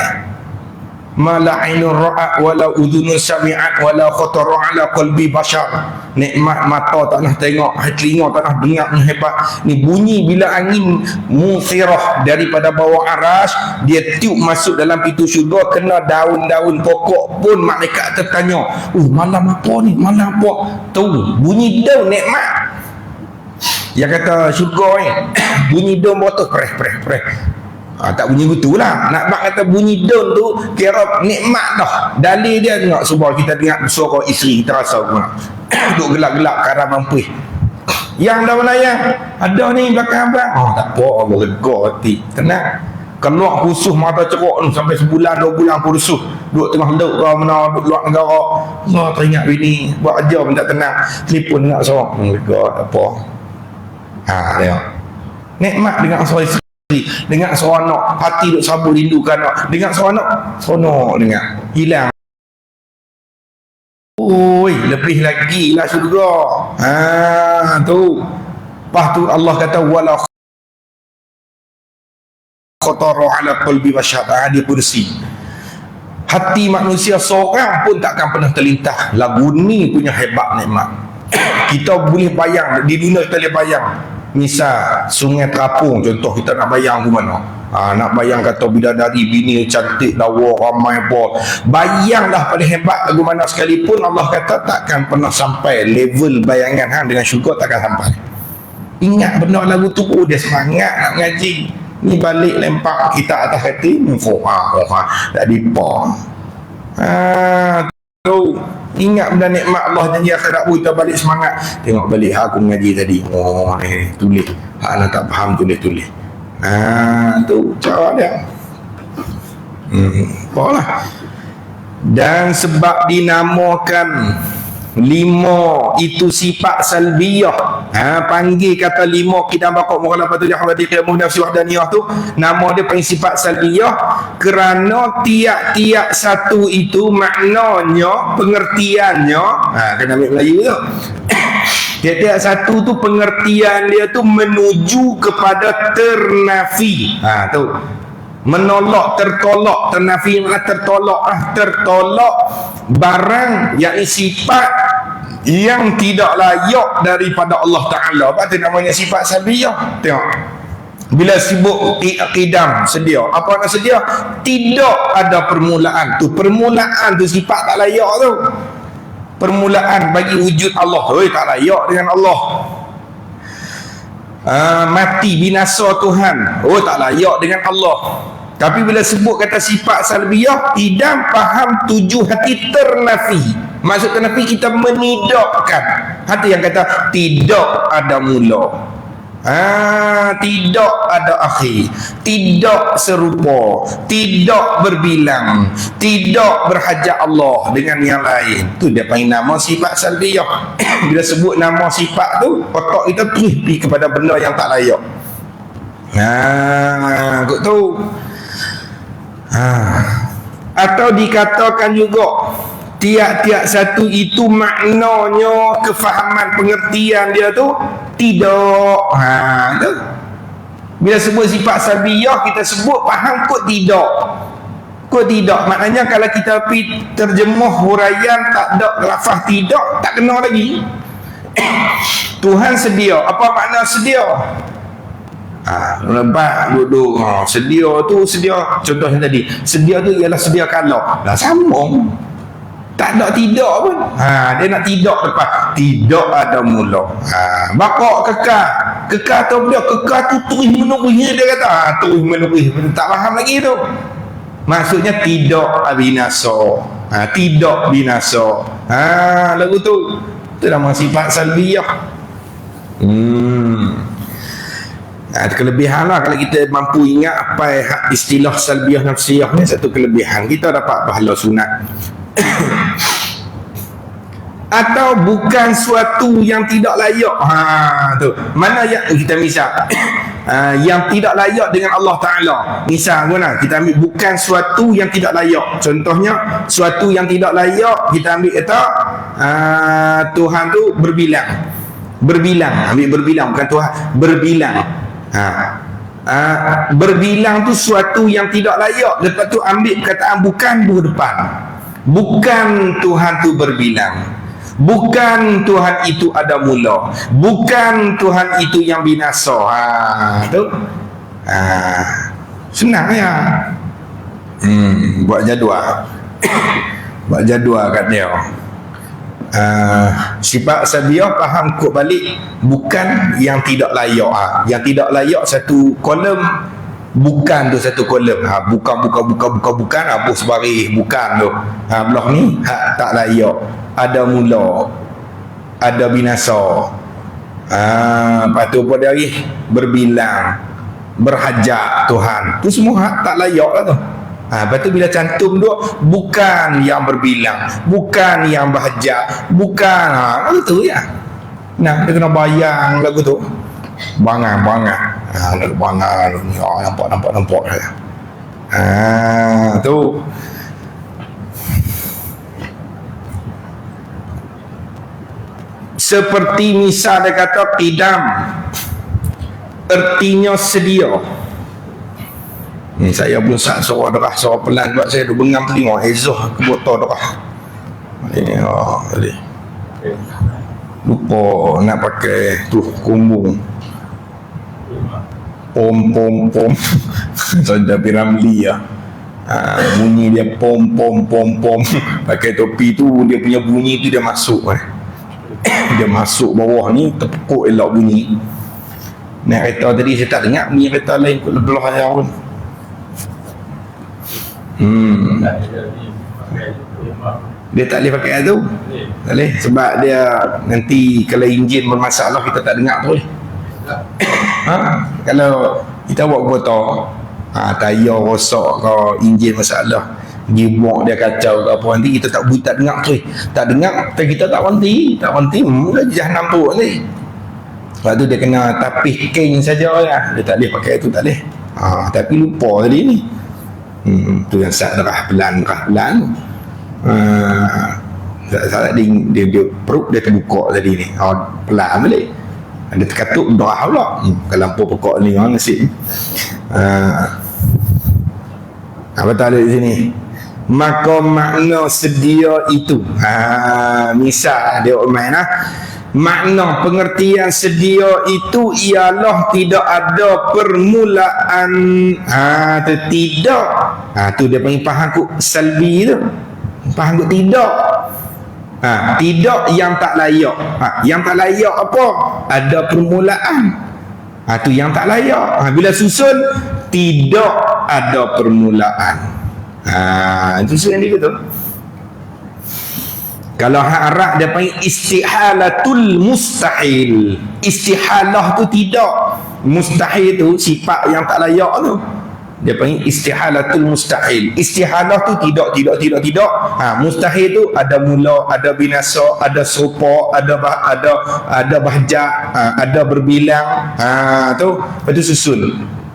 Ma la ainun ra'at wala udhunun sami'at wala khatara ala qalbi bashar. Nikmat mata tak nak tengok, telinga tak nak dengar ni hebat. Ni bunyi bila angin muthirah daripada bawah aras, dia tiup masuk dalam pintu syurga, kena daun-daun pokok pun malaikat tertanya, malam apa ni, malam apa? Tahu bunyi daun nikmat. Yang kata syurga ni bunyi daun botol preh. Tak bunyi gitu lah. Nak kata bunyi daun tu kira nikmat dah. Dalil dia tengok subah kita dengar suara isteri kita rasa pun duk gelak-gelak karam mampu. Yang dah melayang ada ni belakang abang. Tak apa, berlega hati. Tenang. Keluar khusus mata ceruk tu sampai sebulan 2 bulan aku rusuh. Duduk tengah duduk kau mana, duduk luar negara. Allah teringat bini, buat ajar pun tak tenang. Telefon dengar suara. Berlega tak apa. Tengok. Nikmat dengar suara isteri. Dengar seronok, hati duk sabur rindukan anak. Dengar seronok dengar. Hilang. Lebih lagi lah syurga. Tu. Lepas tu Allah kata wala khatara ala qalbi bashar. Dia kursi. Hati manusia seorang pun takkan pernah terlintas. Lagu ni punya hebat nikmat. Kita boleh bayang, di dunia kita boleh bayang. Misal sungai terapung, contoh kita nak bayang ke mana, nak bayang kata bidadari bini cantik lawa ramai apa, bayanglah paling hebat lagu mana sekalipun, Allah kata takkan pernah sampai level bayangan hang dengan syurga, takkan sampai. Ingat benda lagu tu, dia semangat nak ngaji ni, balik lempak kita atas hati tak dipa. Tu ingat benda nikmat Allah janji akhirat pun, kita balik semangat. Tengok balik aku mengaji tadi. Tulis. Anak tak faham tulis. Tu cara dia. Apalah. Dan sebab dinamakan 5 itu sifat salbiyah. Panggil kata 5 kidam bakok mukhalaf patujah wadi qiyamah nafsi wahdaniyah tu, nama dia panggil sifat salbiyah kerana tiap-tiap satu itu maknanya, pengertiannya, kena ambil Melayu tu. Tiap-tiap satu tu pengertian dia tu menuju kepada ternafi. Tu menolak, tertolak. Ternafi makna tertolak barang, yakni sifat yang tidak layak daripada Allah Ta'ala. Apa tu namanya sifat salbiyah? Tengok, bila sibuk qidam, sedia. Apa nak sedia? Tidak ada permulaan. Tu permulaan tu sifat tak layak tu. Permulaan bagi wujud Allah, tak layak dengan Allah. Mati binasa Tuhan, tak layak dengan Allah. Tapi bila sebut kata sifat salbiyah, tidak faham tuju hati ternafi. Maksud ternafi, kita menidakkan hati yang kata tidak ada mula, tidak ada akhir, tidak serupa, tidak berbilang, tidak berhajat Allah dengan yang lain. Tu dia panggil nama sifat salbiyah. Bila sebut nama sifat tu, otak kita terus pergi kepada benda yang tak layak. Kau tahu. Atau dikatakan juga tiap-tiap satu itu maknanya, kefahaman pengertian dia tu tidak. Tu. Bila sebut sifat salbiyah, kita sebut faham kot tidak. Kot tidak maknanya kalau kita pergi terjemah huraian tak ada lafaz tidak, tak kena lagi. Tuhan sedia. Apa makna sedia? lepas duduk sedia contohnya tadi, sedia tu ialah sedia kalau lah sambung tak ada tidak pun. Dia nak tidak lepas tidak ada mula. Bakok kekal tu dia kekal tu terus menerus dia kata. Terus menerus tak faham lagi tu. Maksudnya tidak binasa. Tidak binasa. Lagu tu nama sifat salbiyah. Kelebihan lah kalau kita mampu ingat apa istilah salbiyah nafsiyah ni, satu kelebihan kita dapat pahala sunat. Atau bukan suatu yang tidak layak. Tu mana yang kita misal yang tidak layak dengan Allah Ta'ala. Misal mana kita ambil bukan suatu yang tidak layak. Contohnya suatu yang tidak layak kita ambil kata Tuhan tu berbilang, ambil berbilang bukan Tuhan berbilang. Berbilang tu suatu yang tidak layak. Lepas tu ambil perkataan bukan depan. Bukan Tuhan tu berbilang, bukan Tuhan itu ada mula, bukan Tuhan itu yang binasa. Tu senang ya. Buat jadual buat jadual kat dia. Sifat salbiyah faham kod balik bukan yang tidak layak. Yang tidak layak satu kolom, bukan tu satu kolom. Bukan habis sebaris bukan tu. Belah ni tak layak, ada mula, ada binasa. Lepas tu pada hari berbilang, berhajat Tuhan, tu semua tak layak lah tu. Lepas tu bila cantum tu bukan yang berbilang, bukan yang berhajat, bukan lagu tu ya. Nah, dia kena bayang lagu tu. Bangang ni nampak saya. Tu seperti misal dia kata qidam, ertinya sedia. Ni saya pun suara derah, suara pelan sebab saya duk bengam telinga Ezah kebotol derah. Ini tadi lupa nak pakai tu kumbung pom Saja Piramli ya. Bunyi dia pom pakai topi tu, dia punya bunyi tu dia masuk dia masuk bawah ni terpekuk elok bunyi. Naik kereta tadi saya tak dengar bunyi kereta lain kot lebelah saya pun. Dia tak boleh pakai tu, tak boleh sebab dia nanti kalau enjin bermasalah kita tak dengar tu. Kalau kita buat kereta tayar rosak ke enjin masalah, gearbox dia kacau ke apa, nanti kita tak dengar tu, tak dengar kita tak berhenti jahanam tu ni. Sebab tu dia kena tapis keng saja ya. Dia tak boleh pakai tu, tak boleh. Tapi lupa tadi ni. Tu yang sadarah pelan. Salah dia perut dia terbuka tadi ni. Pelan balik. Ada terkatuk darah pula. Kalau lampu pokok ni nasib. Apa tak ada di sini? Maka makna sedia itu. Misal dia main makna pengertian sedia itu ialah tidak ada permulaan. Tidak. Tu dia panggil faham kut salbi tu. Faham kut tidak. Tidak yang tak layak. Yang tak layak apa? Ada permulaan. Tu yang tak layak. Bila susun tidak ada permulaan. Itu susun dia tu. Kalau Arab dia panggil istihalatul mustahil. Istihalah tu tidak, mustahil tu sifat yang tak layak tu. Dia panggil istihalatul mustahil. Istihalah tu tidak. Mustahil tu ada mula, ada binasa, ada serupa, ada bahjat, ada berbilang. Tu lepas tu susun.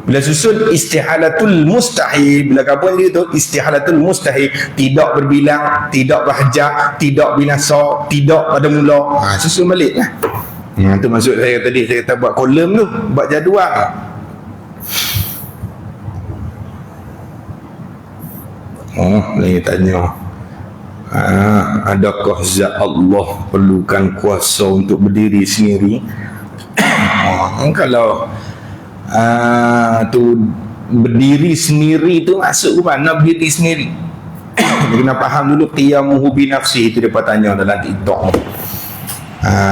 Bila susun istihalatul mustahil, bila gabung dia tu istihalatul mustahil, tidak berbilang, tidak bahjat, tidak binasa, tidak pada mula. Susun balik lah. Tu maksud saya tadi, saya kata buat kolom tu, buat jadual. Lagi tanya, adakah zat Allah perlukan kuasa untuk berdiri sendiri? Kalau tu berdiri sendiri tu maksud ke mana berdiri sendiri? Dia kena faham dulu qiyamuhu bi nafsi, itu dia tanya dalam TikTok.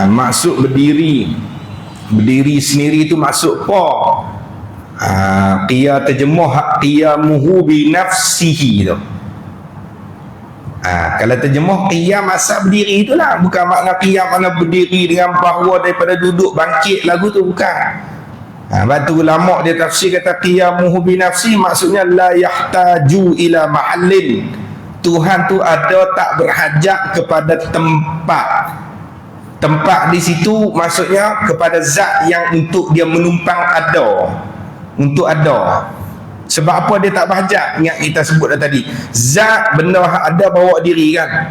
Maksud berdiri sendiri itu maksud apa? Terjemah qiyamuhu bi nafsihi tu. Kalau terjemah qiyam asal berdiri itulah, bukan makna qiyam makna berdiri dengan bahawa daripada duduk bangkit lagu tu, bukan. Batu ulama dia tafsir kata qiyamuhu bi nafsi maksudnya la yahtaju ila mahallin. Tuhan tu ada tak berhajat kepada tempat di situ, maksudnya kepada zat yang untuk dia menumpang ada, untuk ada. Sebab apa dia tak berhajat? Ingat kita sebut dah tadi, zat benda ada bawa diri kan,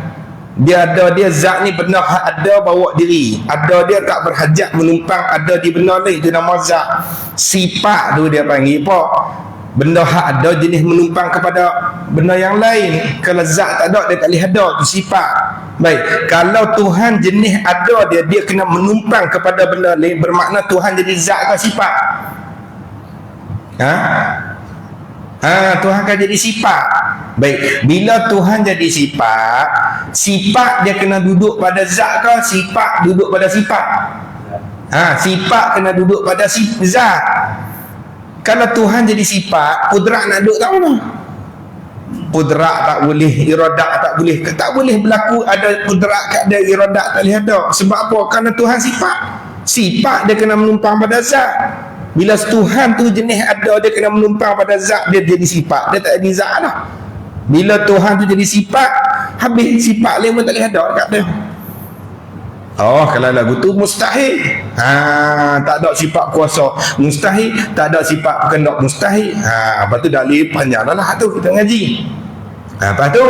dia ada, dia zat ni benda ada bawa diri, ada, dia tak berhajat menumpang ada di benda lain, itu nama zat. Sifat tu dia panggil apa? Benda ada jenis menumpang kepada benda yang lain. Kalau zat tak ada, dia tak boleh ada, tu sifat. Baik, kalau Tuhan jenis ada, dia kena menumpang kepada benda lain, bermakna Tuhan jadi zat ke sifat? Tuhan kan jadi sifat. Baik, bila Tuhan jadi sifat dia kena duduk pada zat ke sifat duduk pada sifat? Sifat kena duduk pada zat. Kalau Tuhan jadi sifat, kudrat nak duduk tak mana? Kudrat tak boleh, iradat tak boleh berlaku ada kudrat, ada iradat tak boleh ada. Sebab apa? Kerana Tuhan sifat dia kena menumpang pada zat. Bila Tuhan tu jenis ada, dia kena menumpang pada zat, dia jadi sifat, dia tak jadi zat dah. Bila Tuhan tu jadi sifat, habis sifat lain pun tak boleh ada dekat dia. Kalau lagu tu mustahil. Tak ada sifat kuasa, mustahil. Tak ada sifat kehendak, mustahil. Lepas tu dah lebih panjang dah lah tu kita ngaji. Lepas tu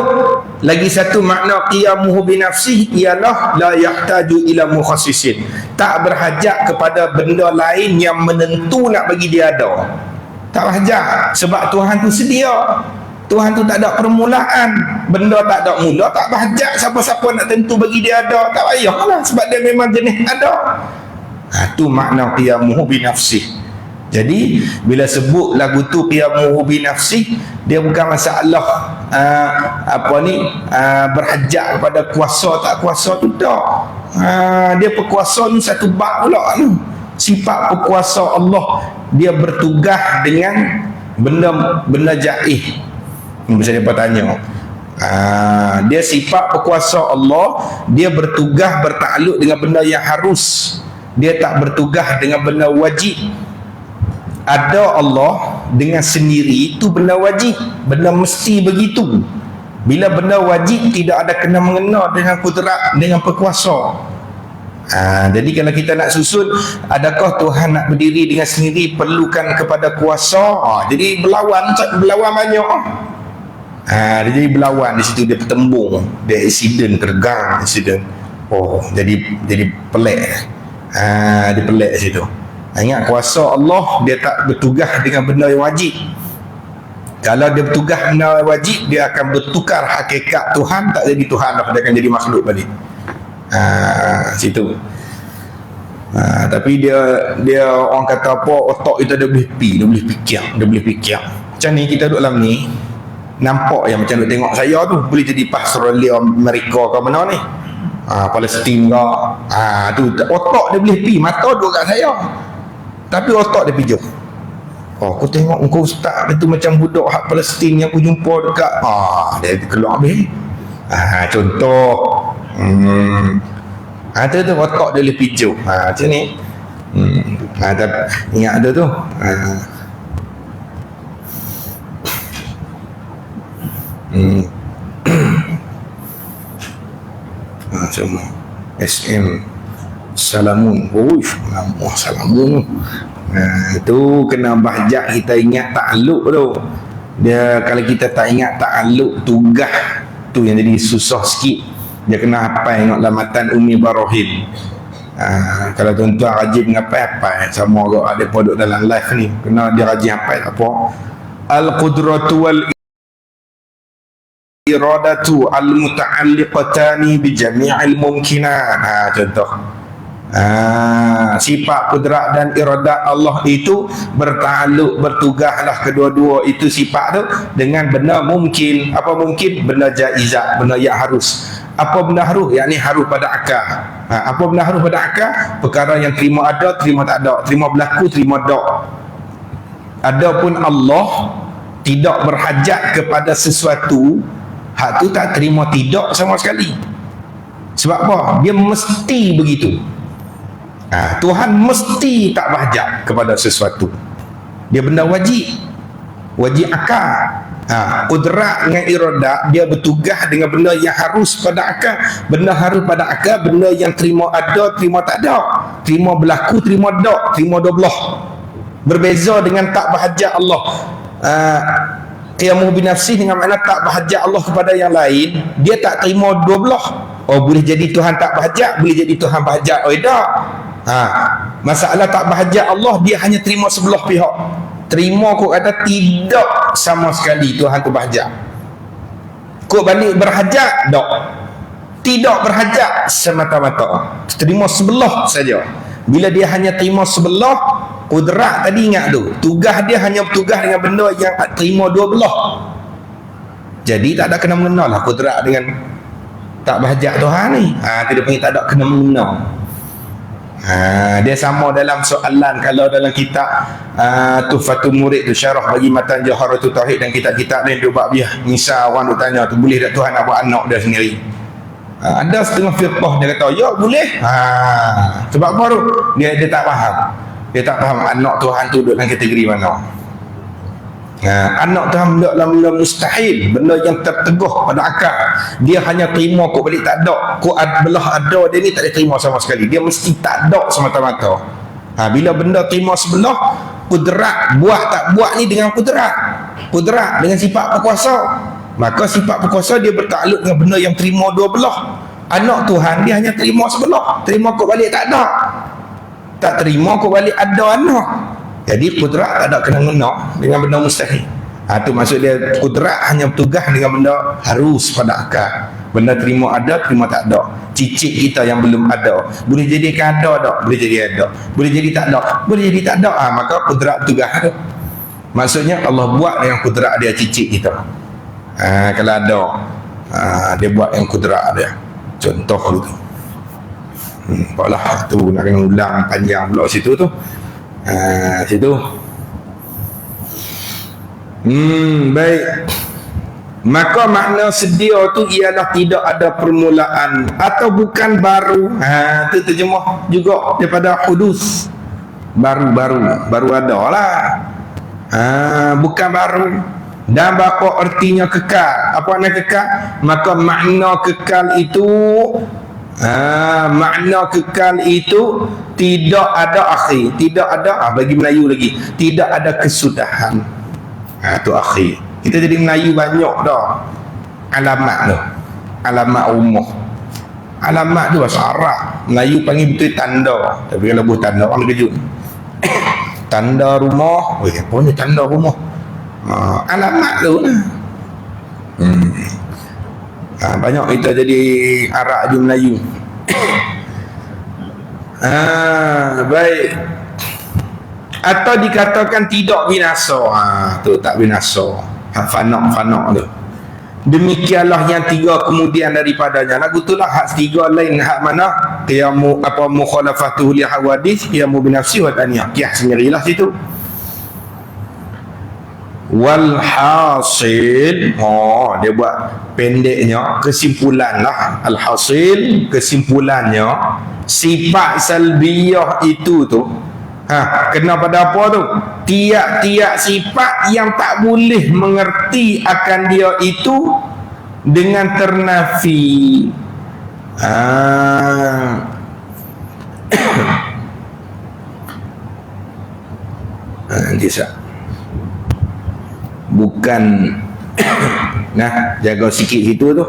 lagi satu makna qiyamuhu bi nafsihi ialah la yahtaju ila mukhassisin, tak berhajat kepada benda lain yang menentu nak bagi dia ada. Tak berhajat, sebab Tuhan tu sedia. Tuhan tu tak ada permulaan, benda tak ada mula, tak berhajat siapa-siapa nak tentu bagi dia ada, tak payahlah, sebab dia memang jenis ada. Tu makna qiyamuhu bi nafsihi. Jadi bila sebut lagu tu qiyamuhu bi nafsi, dia bukan masalah berhajat kepada kuasa tak kuasa tu tak. Dia berkuasa ni satu bab pula ni. Sifat berkuasa Allah, dia bertugas dengan benda jaih. Bisa dia bertanya. Dia sifat berkuasa Allah, dia bertugas bertakluk dengan benda yang harus. Dia tak bertugas dengan benda wajib. Ada Allah dengan sendiri, itu benda wajib, benda mesti begitu. Bila benda wajib tidak ada kena mengena dengan kudrat, dengan berkuasa. Jadi kalau kita nak susun, adakah Tuhan nak berdiri dengan sendiri perlukan kepada kuasa? Jadi berlawan banyak. Dia jadi berlawan di situ, dia bertembung, dia accident, tergang accident. Jadi pelik. Dia pelik di situ. Ingat kuasa Allah, dia tak bertugas dengan benda yang wajib. Kalau dia bertugas benda yang wajib, dia akan bertukar hakikat Tuhan, tak jadi Tuhan dah, dia akan jadi makhluk balik. Situ. Tapi dia orang kata apa, otak kita dia boleh fikir. Macam ni kita duduk dalam ni, nampak yang macam duk tengok saya tu, boleh jadi Australia, Amerika ke mana ni, Palestin ke, tu otak dia boleh pi, mata duduk kat saya, tapi otak dia pijuh. Aku tengok engkau ustaz itu macam budak hak Palestin yang aku jumpa dekat, dia keluar habis. Contoh, tu otak dia boleh pijuh. Macam ni. Ingat ada tu. Semua SM Salamun. Nama Salamun. Itu kena bahjat kita ingat ta'aluk tu. Dia kalau kita tak ingat ta'aluk, tugas tu yang jadi susah sikit. Dia kena hafal tengok lamatan Umi Barohim. Kalau tuan-tuan rajin hafal sama orang ada produk dalam live ni, kena dia rajin hafal apa? Al-qudratu wal iradatu al-muta'alliqatani bi jami'il mumkinat. Contoh. Sifat kudrat dan iradat Allah itu bertakluk, bertugaslah kedua-dua itu sifat tu dengan benda mungkin. Apa mungkin? Benda jaizat, benda yang harus. Apa benda harus? Yakni harus pada akal. Apa benda harus pada akal? Perkara yang terima ada, terima tak ada, terima berlaku, terima tak. Adapun Allah tidak berhajat kepada sesuatu, hak tu tak terima tidak sama sekali. Sebab apa? Dia mesti begitu. Tuhan mesti tak berhajat kepada sesuatu. Dia benda wajib, wajib akal. Kudrat dengan iradat, dia bertugas dengan benda yang harus pada akal. Benda harus pada akal, benda yang terima ada, terima tak ada, terima berlaku, terima tak, terima dua belah. Berbeza dengan tak berhajat Allah. Qiyamuh binafsih dengan makna tak berhajat Allah kepada yang lain. Dia tak terima dua belah. Oh, boleh jadi Tuhan tak berhajat, boleh jadi Tuhan berhajat. Oh, tak. Masalah tak berhajat Allah, dia hanya terima sebelah pihak. Terima kau kata tidak sama sekali Tuhan tu berhajat. Kau balik berhajat, tak. Tidak berhajat semata-mata. Terima sebelah saja. Bila dia hanya terima sebelah, kudrat tadi ingat tu, tugas dia hanya bertugas dengan benda yang terima dua belah. Jadi tak ada kena-mengena lah kudrat dengan tak berhajat Tuhan ni. Dia panggil tak ada kena-mengena. Dia sama dalam soalan kalau dalam kitab Tuhfatul Murid tu, syarah bagi matan Jawharatul Tauhid dan kitab-kitab lain duk bab biah. Misal orang duk tanya tu, boleh tak Tuhan nak buat anak dia sendiri? Ada setengah fiqh dia kata ya boleh. Sebab apa tu? Dia tak faham. Dia tak faham anak Tuhan tu duduk dalam kategori mana. Anak Tuhan duduk dalam benda mustahil, benda yang terteguh pada akal. Dia hanya terima kok balik tak ada. Kok belah ada dia ni tak boleh terima sama sekali. Dia mesti tak ada semata-mata. Bila benda terima sebelah, kudrat buat tak buat ni dengan kudrat. Kudrat dengan sifat berkuasa. Maka sifat berkuasa dia bertakluk dengan benda yang terima dua belah. Anak Tuhan dia hanya terima sebelah. Terima kok balik tak ada. Tak terima kok balik ada anak. Jadi kudrat tak ada kena-mengena dengan benda mustahil. Tu maksud dia, kudrat hanya bertugas dengan benda harus pada akal. Benda terima ada, terima tak ada. Cicit kita yang belum ada, boleh jadi ada tak? Boleh jadi ada. Boleh jadi tak ada? Boleh jadi tak ada. Maka kudrat tugas ada. Maksudnya Allah buat dengan kudrat dia cicit kita. Kalau ada, dia buat yang kudrat dia. Contoh tu. Apalah tu nak kena ulang panjang pula situ tu. Situ. Baik. Maka makna sedia tu ialah tidak ada permulaan atau bukan baru. Itu terjemah juga daripada hudus. Baru ada lah. Bukan baru. Dan apa artinya kekal? Apa makna kekal? Maka makna kekal itu tidak ada akhir, tidak ada bagi Melayu lagi, tidak ada kesudahan. Tu akhir. Kita jadi Melayu banyak dah alamat tu, alamat rumah. Alamat tu bahasa Arab, Melayu panggil betul tanda. Tapi kalau buat tanda orang kejut. Tanda rumah, apa ni tanda rumah? Alamat tu lah. Banyak kita jadi Arab je Melayu. Baik. Atau dikatakan tidak binasa. Tu tak binasa. Fana tu. Demikianlah yang tiga kemudian daripadanya. Lagu itulah hak tiga lain. Hak mana? Qiyamu mukhalafatuhu li hawadith, qiyamu binafsi wa taniyah. Qiyas sendirilah situ. Walhasil, dia buat pendeknya, kesimpulan lah. Alhasil, kesimpulannya, sifat salbiyah itu tu kena pada apa tu? Tiap-tiap sifat yang tak boleh mengerti akan dia itu dengan ternafi. Nanti bukan jaga sikit situ tu.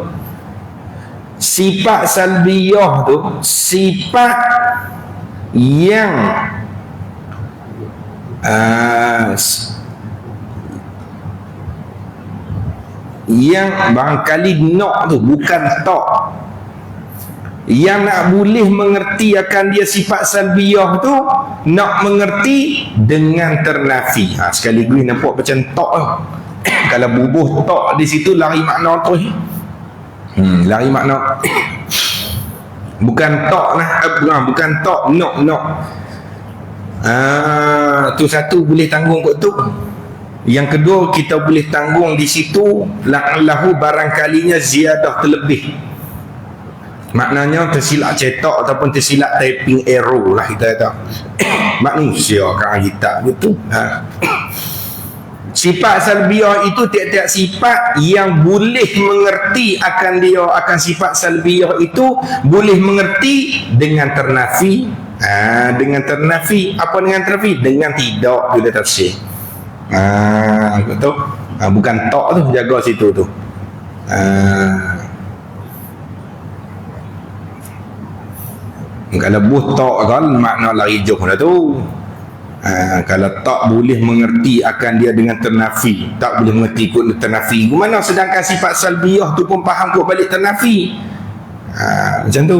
Sifat salbiyah tu sifat yang yang barangkali nak tu bukan tak, Yang nak boleh mengerti akan dia sifat salbiyah tu, nak mengerti dengan ternafi. Sekaligus nampak macam tok tu. Kalau bubuh tok di situ lari makna tu. Lari makna. Bukan tok lah, bukan tok, nok. Tu satu boleh tanggung kot tu. Yang kedua, kita boleh tanggung di situ la'allahu barangkalinya ziyadah terlebih. Maknanya tersilap cetak ataupun tersilap typing error lah kita kata. Manusia kan kita gitu. Sifat salbiyah itu tiap-tiap sifat yang boleh mengerti akan dia, akan sifat salbiyah itu boleh mengerti dengan ternafi. Dengan ternafi. Apa dengan ternafi? Dengan tidak bila tafsir. Betul. Bukan tok tu, jaga situ tu. Kalau buh tok kan makna lari jauh dah tu. Kalau tak boleh mengerti akan dia dengan ternafi, tak boleh mengerti ikut ternafi, mana sedangkan sifat salbiyah tu pun faham kot balik ternafi. Macam tu.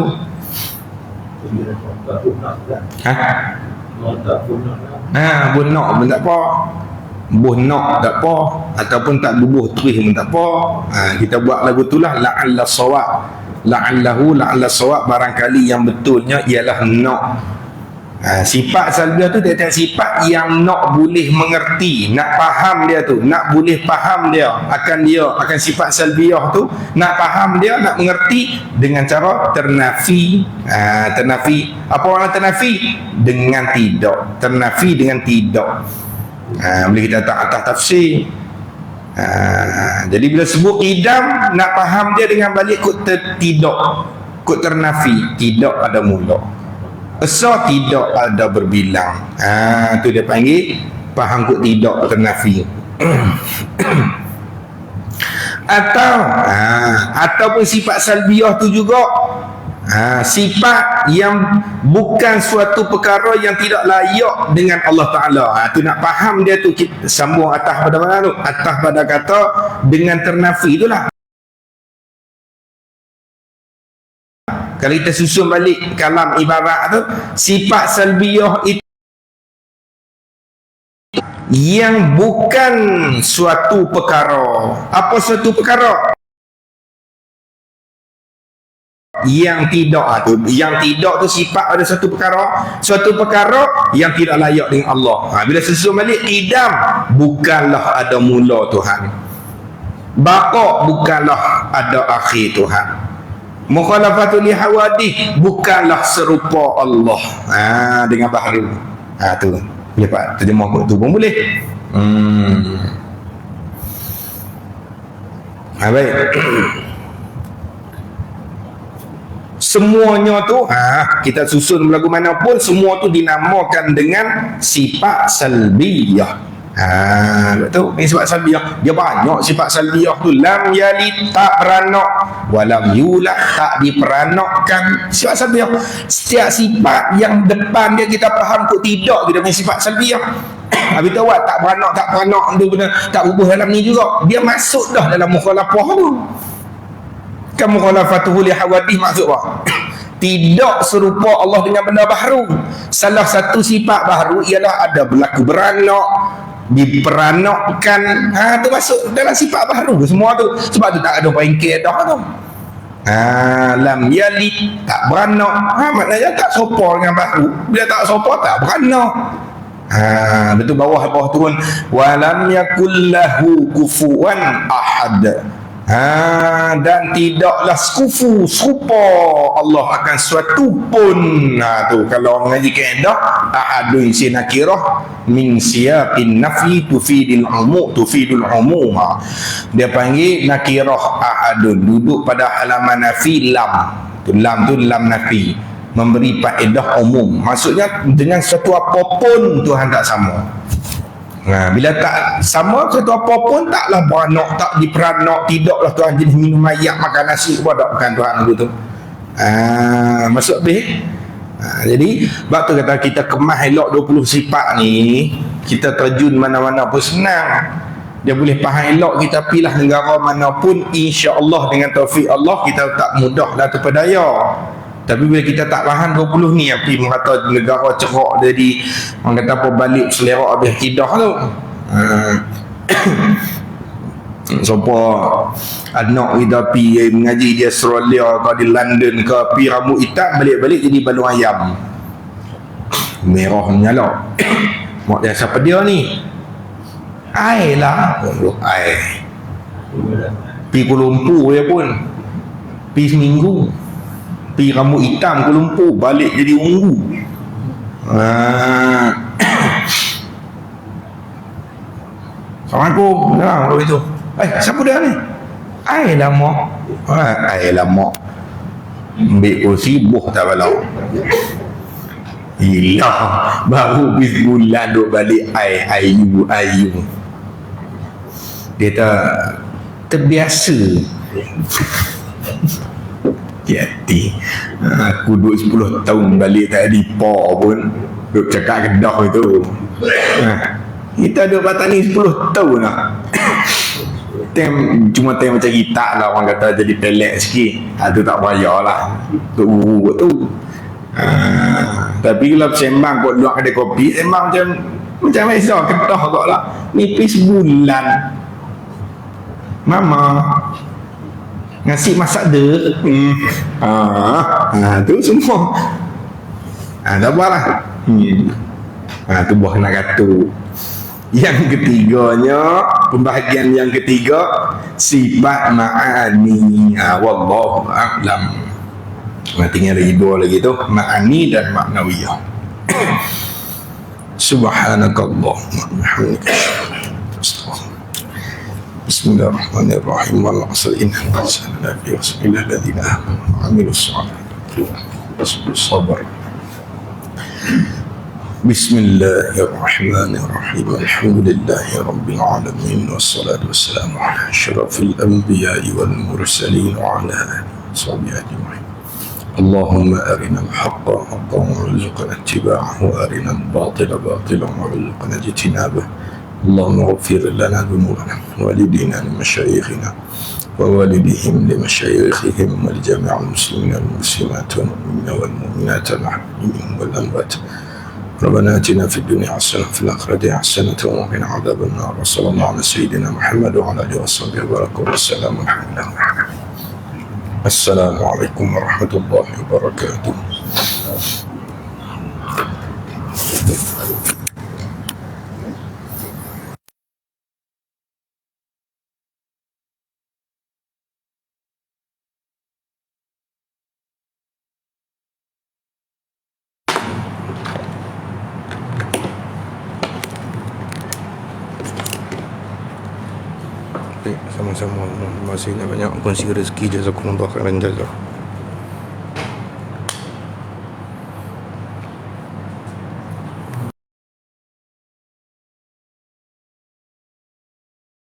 Buh nak pun tak apa, buh nak tak apa, ataupun tak bubuh terih pun tak apa. Kita buat lagu tu lah, la'alla sawab, la'allahu la'alla sawab, barangkali yang betulnya ialah nak. Sifat salbiyah tu tiap-tiap sifat yang nak boleh mengerti, nak faham dia tu, nak boleh faham dia akan sifat salbiyah tu, nak faham dia, nak mengerti dengan cara ternafi. Ternafi, apa makna ternafi? Dengan tidak. Ternafi dengan tidak. Boleh kita letak atas tafsir. Jadi bila sebut idam, nak faham dia dengan balik kut tidak, kut ternafi, tidak ada mula. Esa tidak ada berbilang. Tu dia panggil faham kut tidak ternafi. Ataupun sifat salbiyah tu juga sifat yang bukan suatu perkara yang tidak layak dengan Allah Ta'ala. Tu nak faham dia tu, kita sambung atas pada mana tu, atas pada kata dengan ternafi itulah. Kalau kita susun balik kalam ibarat tu, sifat salbiyah itu yang bukan suatu perkara. Apa suatu perkara? Yang tidak tu, yang tidak tu sifat ada suatu perkara yang tidak layak dengan Allah. Bila susun balik, idam bukanlah ada mula Tuhan, baqa bukanlah ada akhir Tuhan, mukhalafatul li hawadith bukanlah serupa Allah dengan baharu. Tu boleh pak terjemah tu pun boleh. Baik. Semuanya tu kita susun lagu mana pun, semua tu dinamakan dengan sifat salbiyah. Betul, ini sifat salbiyah. Dia banyak sifat salbiyah tu. Lam yalid, tak beranak, walam yulad, tak diperanakkan. Sifat salbiyah. Setiap sifat yang depan dia kita faham kok tidak, kita punya sifat salbiyah. Habis tu awak tak beranak tu benar, tak bubuh dalam ni juga, dia masuk dah dalam mukhalafah tu. Kan mukhalafatuhu li hawadith maksud apa? Tidak serupa Allah dengan benda baharu. Salah satu sifat baharu ialah ada berlaku beranak, diperanakkan. Tu masuk dalam sifat baharu semua tu. Sebab tu tak ada pengkir dah tu. Lam yalid, tak beranak. Maknanya tak sopa dengan baharu. Bila tak sopa, tak beranak. Betul, bawah turun, walam yakullahu kufuwan ahad. Dan tidaklah serupa Allah akan suatu pun. Tu kalau mengaji kaedah ahadun si nakirah min siyaqin nafi tufidul umum. Dia panggil nakirah ahadun, duduk pada halaman nafi. Lam tu lam nafi, memberi faedah umum. Maksudnya dengan sesuatu apapun Tuhan tak sama. Bila tak sama sesuatu apapun, taklah beranak, tak diperanak, tidaklah Tuhan jenis minum air, makan nasi kepada bukan Tuhan begitu. Masuk habis. Jadi sebab tu kata kita kemas elok 20 sifat ni, kita terjun mana-mana pun senang. Dia boleh faham elok, kita pilih negara mana pun, insya-Allah dengan taufik Allah kita tak mudah lah terpedaya. Tapi bila kita tak faham 20 ni, api mengata negara cerak jadi orang kata apa balik selera habis akidah tu. Siapa anak kita pi mengaji di Australia ke di London ke, pi rambut hitam balik-balik jadi balung ayam merah menyala. Mak dia siapa dia ni? Air lah. Air. Pi Kuala Lumpur dia pun pi seminggu, pi rambut hitam Kuala Lumpur balik jadi ungu. Assalamualaikum. Kalau itu siapa dia ni? Air lah mak. Air lah mak. Ambil kursi buh tak balau. Gila. Baru bis bulan duk balik ayu. Dia tak terbiasa. Hati. Aku duduk 10 tahun balik tak ada pak pun duduk cakap Kedah itu. Kita duduk Patani 10 tahun lah. Cuma macam kita lah, orang kata jadi pelik sikit. Itu tak payah lah untuk guru tu. Tapi kalau sembang kot luar kedai kopi, sembang macam biasa Kedah kot lah. Nipis bulan mama ngasih masak dek. Tu semua tak apa lah. Tu buah nak kata. Yang ketiganya, pembahagian yang ketiga, sifat ma'ani. Wallahu a'lam. Tinggal lagi dua lagi tu, ma'ani dan ma'nawiyah. Subhanakallahumma bihamdika. Bismillahirrahmanirrahim. Wal 'asr innal insana lafi khusr illa alladziina aamanu wa 'amilus shalihati wa sabar. Bismillahirrahmanirrahim. Alhamdulillahi rabbil alamin wassalatu wassalamu ala asyrafil anbiya'i wal mursalin wa ala alihi wa sahbihi ajma'in. Allahumma arina al-haqqa haqqan warzuqna ittiba'ahu wa arina al-batila batilan warzuqna ijtinabah. Allahumma ighfir lana dhunubana wa walidina wa mashayikhina wa walidihim li mashayikhihim wa li jami'il muslimina wal muslimat wal mu'minina wal mu'minat al-ahya'i wal amwat. ربنا آتنا في الدنيا حسنة وفي الآخرة حسنة وقنا عذاب النار. وصلى الله على سيدنا محمد وعلى آله وصحبه وبارك وسلم. السلام عليكم ورحمة الله وبركاته. Sama-sama, masih banyak kongsi rezeki. Jazakumullah khairan jazak.